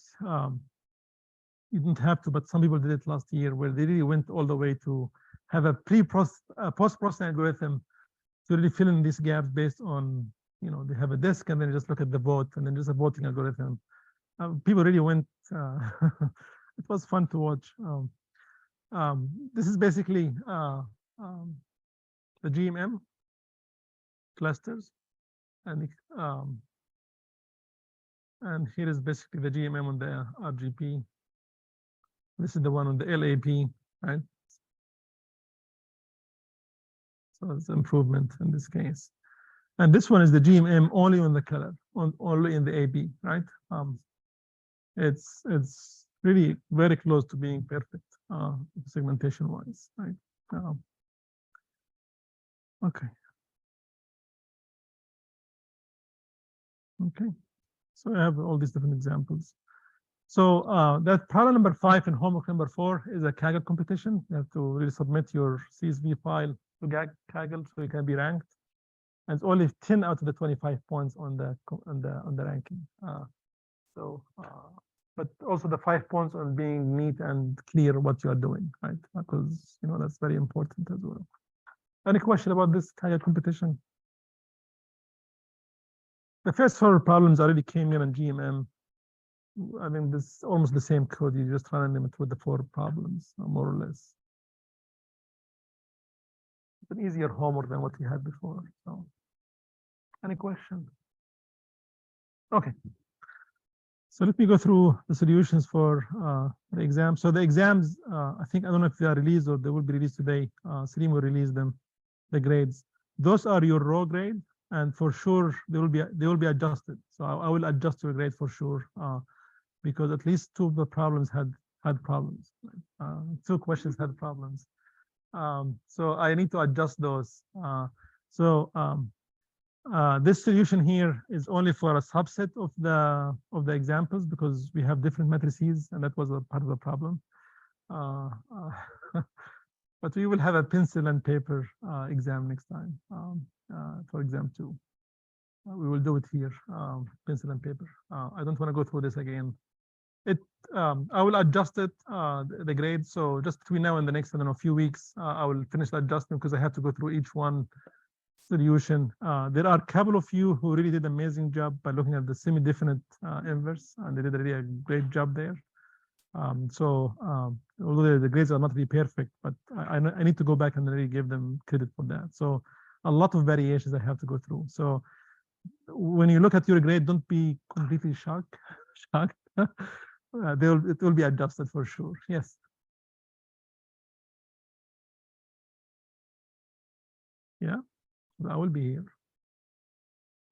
you didn't have to, but some people did it last year, where they really went all the way to have a post-processing algorithm to really fill in these gaps based on, they have a disk and then just look at the vote and then just a voting algorithm. People really went, it was fun to watch. This is basically the GMM clusters, and here is basically the GMM on the RGP. This is the one on the LAP, right? So it's improvement in this case. And this one is the GMM only on the color, only in the AB, right? It's really very close to being perfect segmentation wise, right? Okay. Okay. So I have all these different examples. So that problem number 5 and homework number 4 is a Kaggle competition. You have to really submit your CSV file to Kaggle so you can be ranked. And it's only 10 out of the 25 points on the ranking. But also the 5 points on being neat and clear what you are doing, right? Because that's very important as well. Any question about this Kaggle competition? The first 4 problems already came in GMM. I mean, this is almost the same code. You just run them with the 4 problems, more or less. It's an easier homework than what we had before. So, any question? Okay. So let me go through the solutions for the exam. So the exams, I don't know if they are released or they will be released today. Salim will release them, the grades. Those are your raw grade, and for sure they will be adjusted. So I will adjust your grade for sure, because at least 2 of the problems had problems. 2 questions had problems. So I need to adjust those. This solution here is only for a subset of the examples, because we have different matrices, and that was a part of the problem. But we will have a pencil and paper exam next time for exam 2. We will do it here, pencil and paper. I don't want to go through this again. I will adjust it, the grade. So just between now and the next, few weeks, I will finish the adjustment, because I have to go through each one solution. There are a couple of you who really did an amazing job by looking at the semi-definite inverse, and they did really a great job there. Although the grades are not really perfect, but I need to go back and really give them credit for that. So a lot of variations I have to go through. So when you look at your grade, don't be completely shocked. It will be adjusted for sure. Yes. Yeah, I will be here.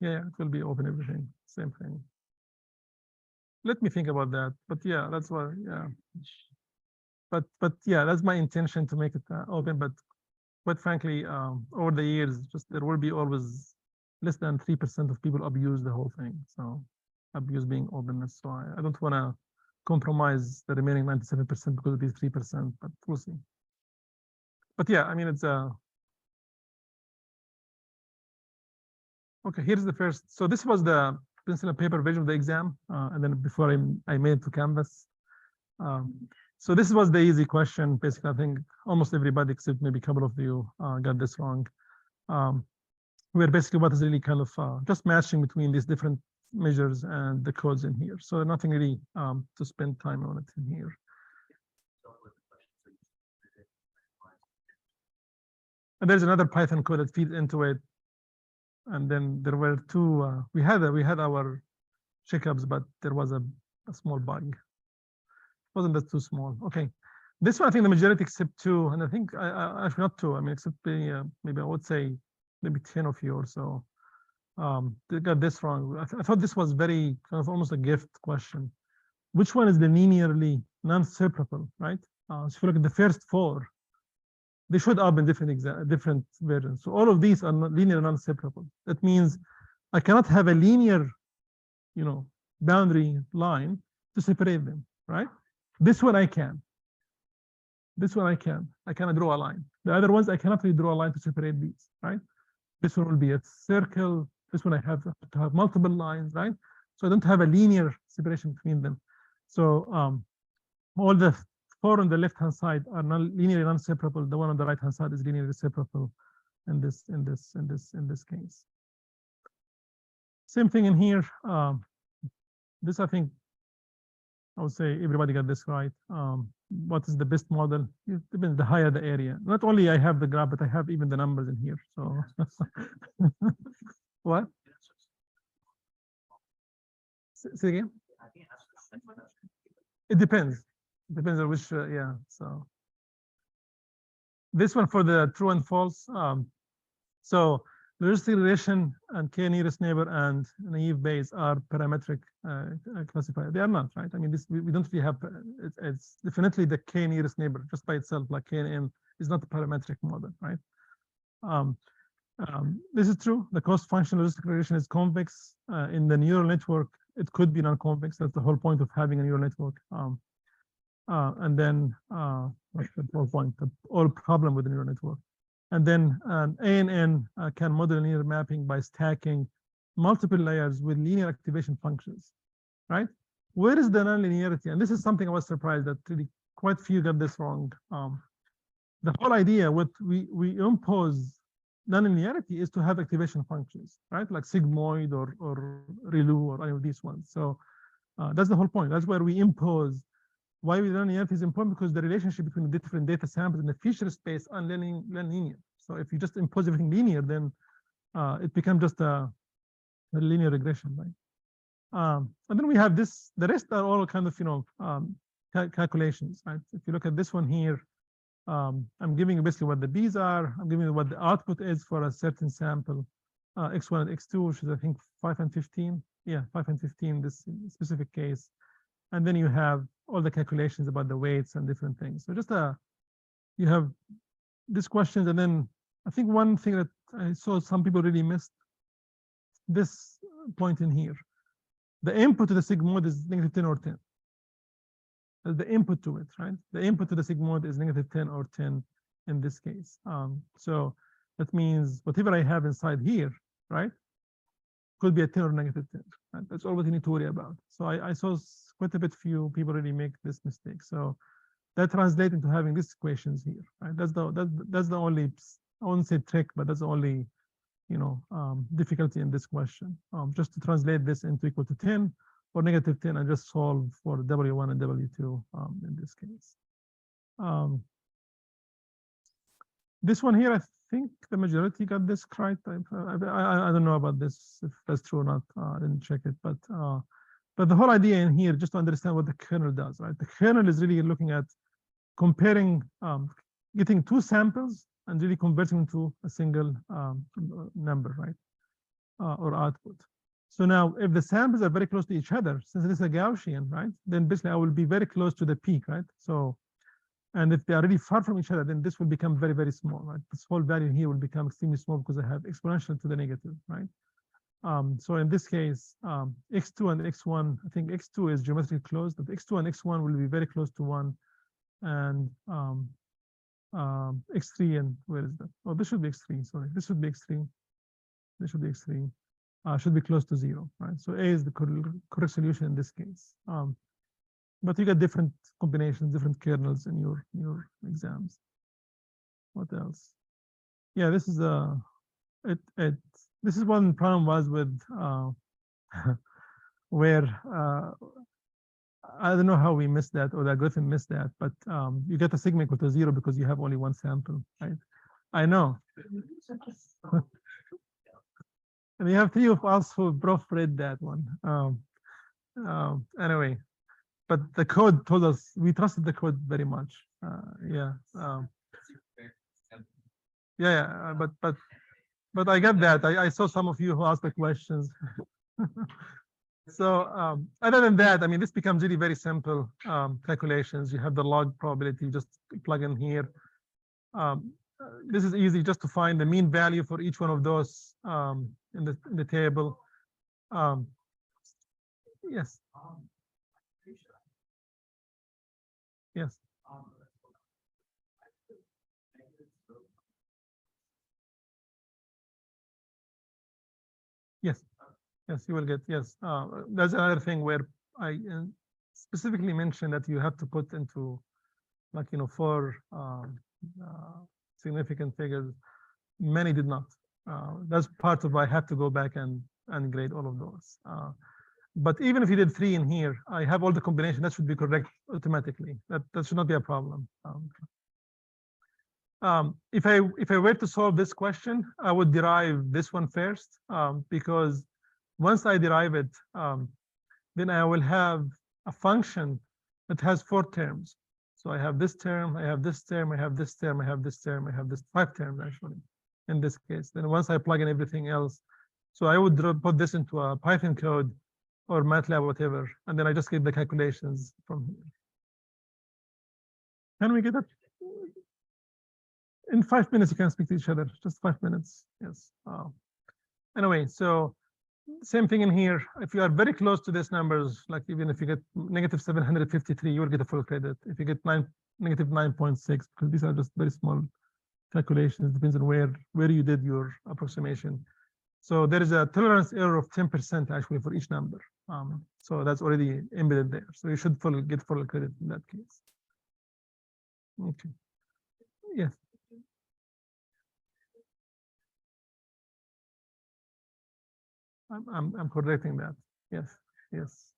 Yeah, it will be open everything. Same thing. Let me think about that. But yeah, that's why. Yeah. But yeah, that's my intention to make it open. But quite frankly, over the years, there will be always less than 3% of people abuse the whole thing. So abuse being openness. So I don't want to compromise the remaining 97% because of these 3%, but we'll see. But yeah, I mean, it's okay. Here's the first. So this was the pencil and paper version of the exam, and then before I made it to Canvas. So this was the easy question. Basically, I think almost everybody except maybe a couple of you got this wrong. Where basically what is really kind of just matching between these different measures and the codes in here. So nothing really to spend time on it in here. And there's another Python code that feeds into it. and then there were two. We had our checkups, but there was a small bug. Wasn't that too small? Okay. This one, I think the majority except two, and I think actually not two. I mean, except maybe I would say maybe 10 of you or so. They got this wrong. I thought this was very kind of almost a gift question. Which one is the linearly non-separable, right? So if you look at the first four, they showed up in different versions. So all of these are not linear non-separable. That means I cannot have a linear, boundary line to separate them, right? This one I can. This one I can. I cannot draw a line. The other ones I cannot really draw a line to separate these, right? This one will be a circle. This one I have to have multiple lines, right? So I don't have a linear separation between them. So all the four on the left-hand side are linearly non-separable. The one on the right-hand side is linearly separable in this case. Same thing in here. This I think I would say everybody got this right. What is the best model? It depends. The higher the area. Not only I have the graph, but I have even the numbers in here. So what? Say again. It depends. It depends on which. Yeah. So this one for the true and false. So logistic regression and k nearest neighbor and naive Bayes are parametric classifier. They are not, right? I mean, this we don't really have. It's definitely the k nearest neighbor just by itself, like k and m, is not a parametric model, right? This is true. The cost function logistic regression is convex. In the neural network, it could be non-convex. That's the whole point of having a neural network. And then that's the whole point, the whole problem with the neural network. And then ANN can model linear mapping by stacking multiple layers with linear activation functions, right? Where is the nonlinearity? And this is something I was surprised that really quite few got this wrong. The whole idea, what we impose nonlinearity is to have activation functions, right? Like sigmoid or ReLU or any of these ones. So that's the whole point. That's where we impose. Why nonlinearity is important, because the relationship between the different data samples in the feature space are linear. So if you just impose everything linear, then it becomes just a linear regression, right? And then we have this. The rest are all kind of calculations, right? If you look at this one here, I'm giving you basically what the B's are. I'm giving you what the output is for a certain sample, x1 and x2, which is I think 5 and 15. Yeah, 5 and 15. This specific case. And then you have all the calculations about the weights and different things. So just you have these questions, and then I think one thing that I saw some people really missed, this point in here. The input to the sigmoid is -10 or 10. That's the input to it, right? The input to the sigmoid is -10 or 10 in this case. So that means whatever I have inside here, right, could be a 10 or -10. Right? That's all what you need to worry about. So I saw quite a bit few people really make this mistake. So that translates into having these equations here. Right? That's the only, I wouldn't say trick, but that's the only difficulty in this question. Just to translate this into equal to 10 or -10 and just solve for W1 and W2 in this case. This one here, I think the majority got this right. I don't know about this, if that's true or not. I didn't check it, but the whole idea in here, just to understand what the kernel does, right? The kernel is really looking at comparing, getting two samples and really converting them to a single number, right? Or output. So now, if the samples are very close to each other, since it is a Gaussian, right? Then basically I will be very close to the peak, right? So, and if they are really far from each other, then this will become very, very small, right? This whole value here will become extremely small because I have exponential to the negative, right? So in this case, x2 and x1, I think x2 is geometrically closed, but x2 and x1 will be very close to 1, and x3, and where is that? Oh, this should be x3. Sorry, this should be x3. This should be x3. Should be close to 0, right? So A is the correct solution in this case. But you get different combinations, different kernels in your exams. What else? Yeah, this is this is one problem was with where I don't know how we missed that, or that Griffin missed that, but you get a sigma equal to 0 because you have only one sample, right? I know. And we have three of us who both read that one. Anyway, but the code told us we trusted the code very much. Yeah. Yeah. But I get that. I saw some of you who asked the questions. So other than that, I mean, this becomes really very simple calculations. You have the log probability, just plug in here. This is easy just to find the mean value for each one of those in the table. Yes. Yes. Yes. Yes, you will get, yes. That's another thing where I specifically mentioned that you have to put into, like, you know, 4 significant figures. Many did not. That's part of why I had to go back and grade all of those. But even if you did 3 in here, I have all the combination. That should be correct automatically. That should not be a problem. If I were to solve this question, I would derive this one first, because once I derive it, then I will have a function that has 4 terms. So I have this term, I have this term, I have this term, I have this term, I have this 5 terms actually in this case. Then once I plug in everything else, so I would put this into a Python code or MATLAB, whatever, and then I just get the calculations from here. Can we get that? In 5 minutes, you can speak to each other. Just 5 minutes. Yes. Anyway, so same thing in here. If you are very close to these numbers, like even if you get negative 753, you will get a full credit. If you get negative 9.6, because these are just very small calculations, depends on where you did your approximation. So there is a tolerance error of 10% actually for each number. So that's already embedded there. So you should get full credit in that case. Okay. Yes. I'm correcting that. Yes. Yes.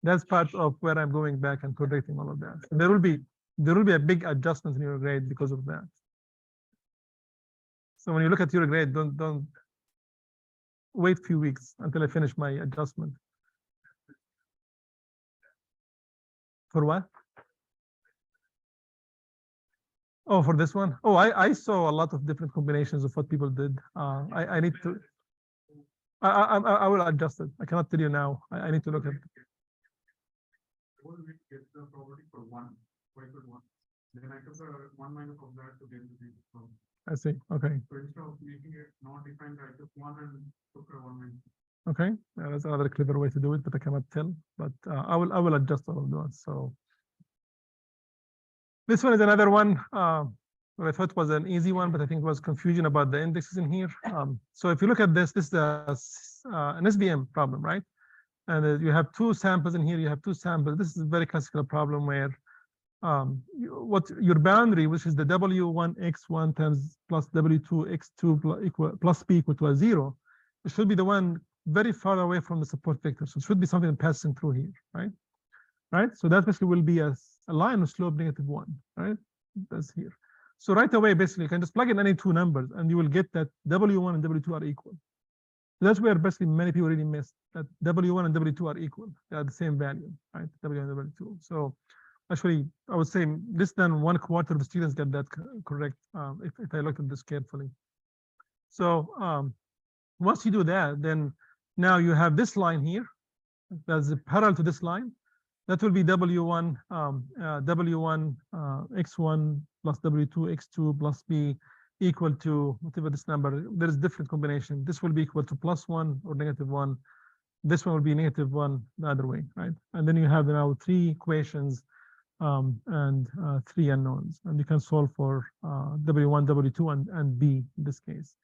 That's part of where I'm going back and correcting all of that. And there will be a big adjustment in your grade because of that. So when you look at your grade, don't wait a few weeks until I finish my adjustment. For what? Oh, for this one? Oh, I saw a lot of different combinations of what people did. I need to. I will adjust it. I cannot tell you now. I need to look at. Get the probability for 1, then I took the 1 minus of that to get the. I see. Okay. So instead of making it not defined, I took 1 and took a 1 minus. Okay, that's another clever way to do it, but I cannot tell. But I will adjust all of those. So this one is another one. What I thought was an easy one, but I think it was confusion about the indexes in here. So if you look at this is an SVM problem, right? And you have 2 samples in here. You have 2 samples. This is a very classical problem where what your boundary, which is the W1x1 times plus W2x2 plus p equal to a 0, it should be the one very far away from the support vector. So it should be something passing through here, right? Right. So that basically will be a line of slope -1, right? That's here. So right away, basically, you can just plug in any 2 numbers, and you will get that W1 and W2 are equal. That's where basically many people really miss that W1 and W2 are equal. They are the same value, right? W1 and W2. So actually, I would say less than 1/4 of the students get that correct if I looked at this carefully. So once you do that, then now you have this line here that's parallel to this line. That will be W1 x1 plus W2 x2 plus b equal to whatever this number. There is different combination. This will be equal to +1 or -1. This one will be -1 the other way, right? And then you have now 3 equations and 3 unknowns, and you can solve for W1, W2, and b in this case.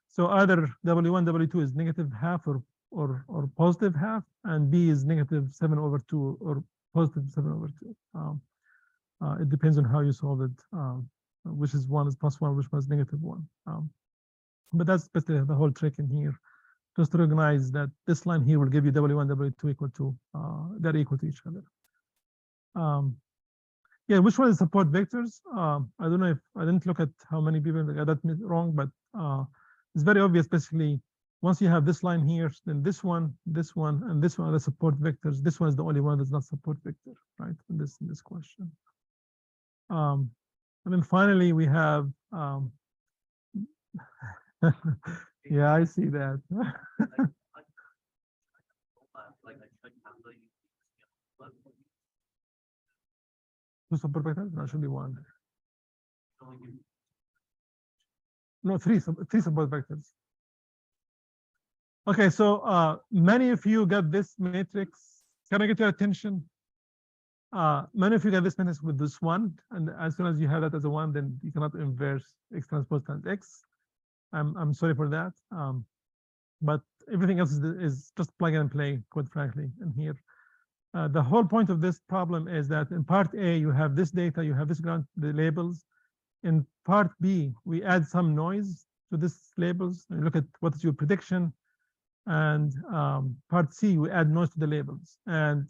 So either W1, W2 is -½ or +½ and b is -7/2 or +7/2. It depends on how you solve it, which is one is +1, which was -1. But that's basically the whole trick in here. Just to recognize that this line here will give you W1, W2 equal to, they're equal to each other. Yeah, which one is support vectors? I don't know if I didn't look at how many people got that wrong, but it's very obvious. Basically, once you have this line here, then this one, and this one are the support vectors. This one is the only one that's not support vector, right? In this question. And then finally we have, yeah, I see that. Two support vectors? No, should be one. No, three support vectors. Okay, so many of you got this matrix. Can I get your attention? Many of you got this matrix with this one, and as soon as you have that as a one, then you cannot inverse x transpose times x. I'm sorry for that, but everything else is just plug and play, quite frankly, in here. The whole point of this problem is that in part A, you have this data, you have this ground, the labels. In part B, we add some noise to these labels and look at what is your prediction. And part C, we add noise to the labels. And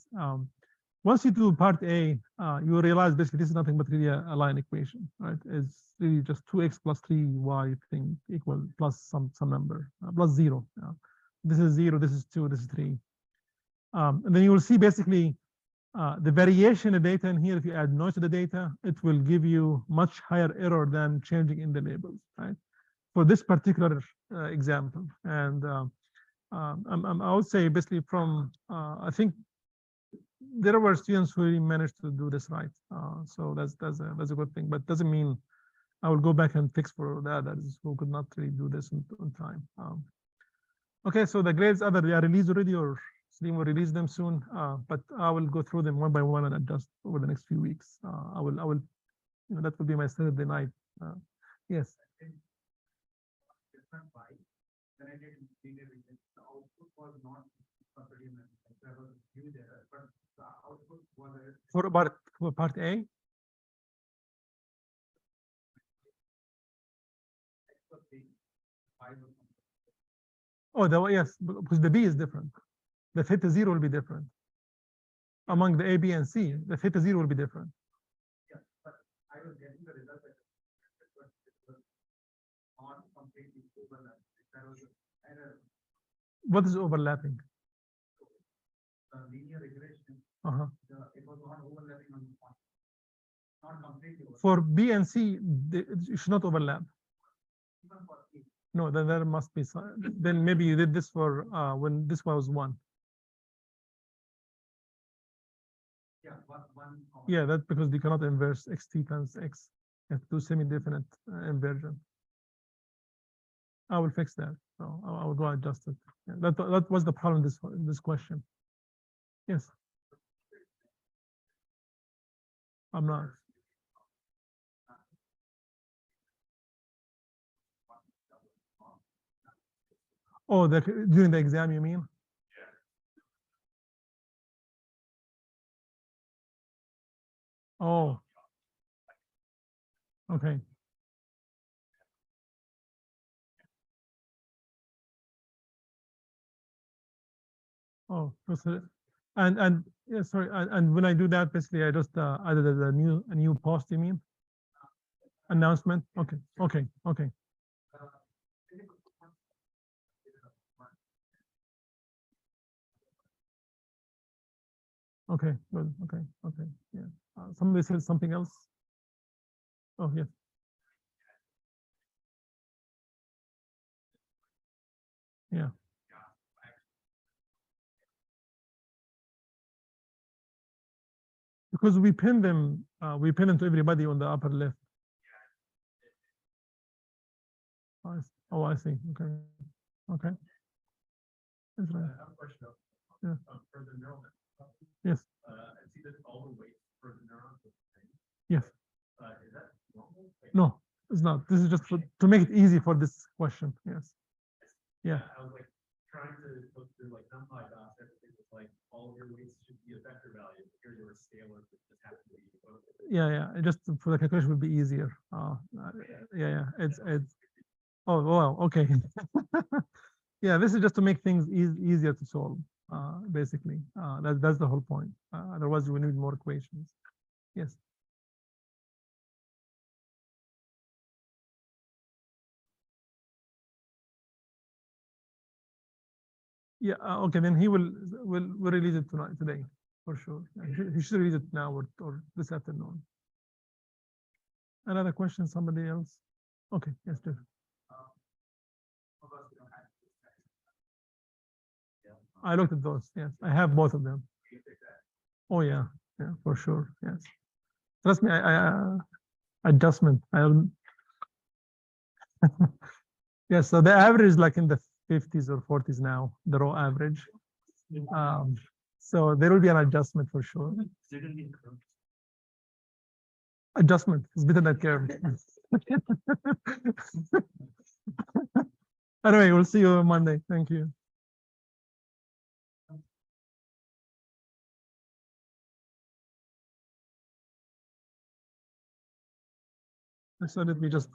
once you do part A, you realize basically this is nothing but really a line equation, right? It's really just 2x plus 3y thing equal plus some number, plus 0. This is 0, this is 2, this is 3. And then you will see basically the variation in the data in here. If you add noise to the data, it will give you much higher error than changing in the labels, right? For this particular example. And I would say basically from, I think there were students who really managed to do this right. So that's a good thing, but doesn't mean I will go back and fix for the others who could not really do this on time. Okay, so the grades either they are released already or Slim will release them soon, but I will go through them one by one and adjust over the next few weeks. I will, you know, that will be my Saturday night. Yes. When I did the output was not there was a huge error, but the output was For part A. Oh, yes, because the B is different. The theta 0 will be different. Among the A, B, and C, the theta 0 will be different. Yeah, but I was getting the result that it was not completely overlapping. There was an error. What is overlapping? Linear regression. It was not overlapping on the point. Not completely overlapping. For B and C, it should not overlap. Even for C. No, then there must be some. Then maybe you did this for when this one was 1. Yeah, one. Yeah, that's because you cannot inverse xt times x. You have to do semi-definite inversion. I will fix that. So I will go adjust it. Yeah, that was the problem in this question. Yes. I'm not. Oh, during the exam, you mean? Oh. Okay. Oh, and yeah, sorry. And when I do that, basically, I just added a new post. You mean? Announcement. Okay. Okay. Okay. Okay. Good. Okay. Okay. Yeah. Somebody said something else. Oh, yes. Yeah. Because we pin them to everybody on the upper left. Oh, I see. Okay. Okay. That's right. I have a question Yeah. for the neural net. Yes. I see that all the weights for the neurons are the same. Yes. Is that normal? No, it's not. This is just to make it easy for this question. Yes. Yeah. I was like trying to look through like NumPy docs, everything was like all of your weights should be a vector value. Here you're a scalar that just happen to be. Yeah, yeah. Just for the calculation would be easier. Yeah. It's. Oh, wow. Okay. Yeah, this is just to make things easier to solve. Basically, that's the whole point. Otherwise, we need more equations. Yes. Yeah, okay, then he will release it tonight, today, for sure. He should release it now or this afternoon. Another question, somebody else? Okay, yes, Jeff. I looked at those, yes. I have both of them. Oh, yeah, yeah, for sure, yes. Trust me, adjustment. Yes, so the average is like in the 50s or 40s now, the raw average. So there will be an adjustment for sure. Adjustment is better than curve. Anyway, we'll see you on Monday. Thank you. So let me just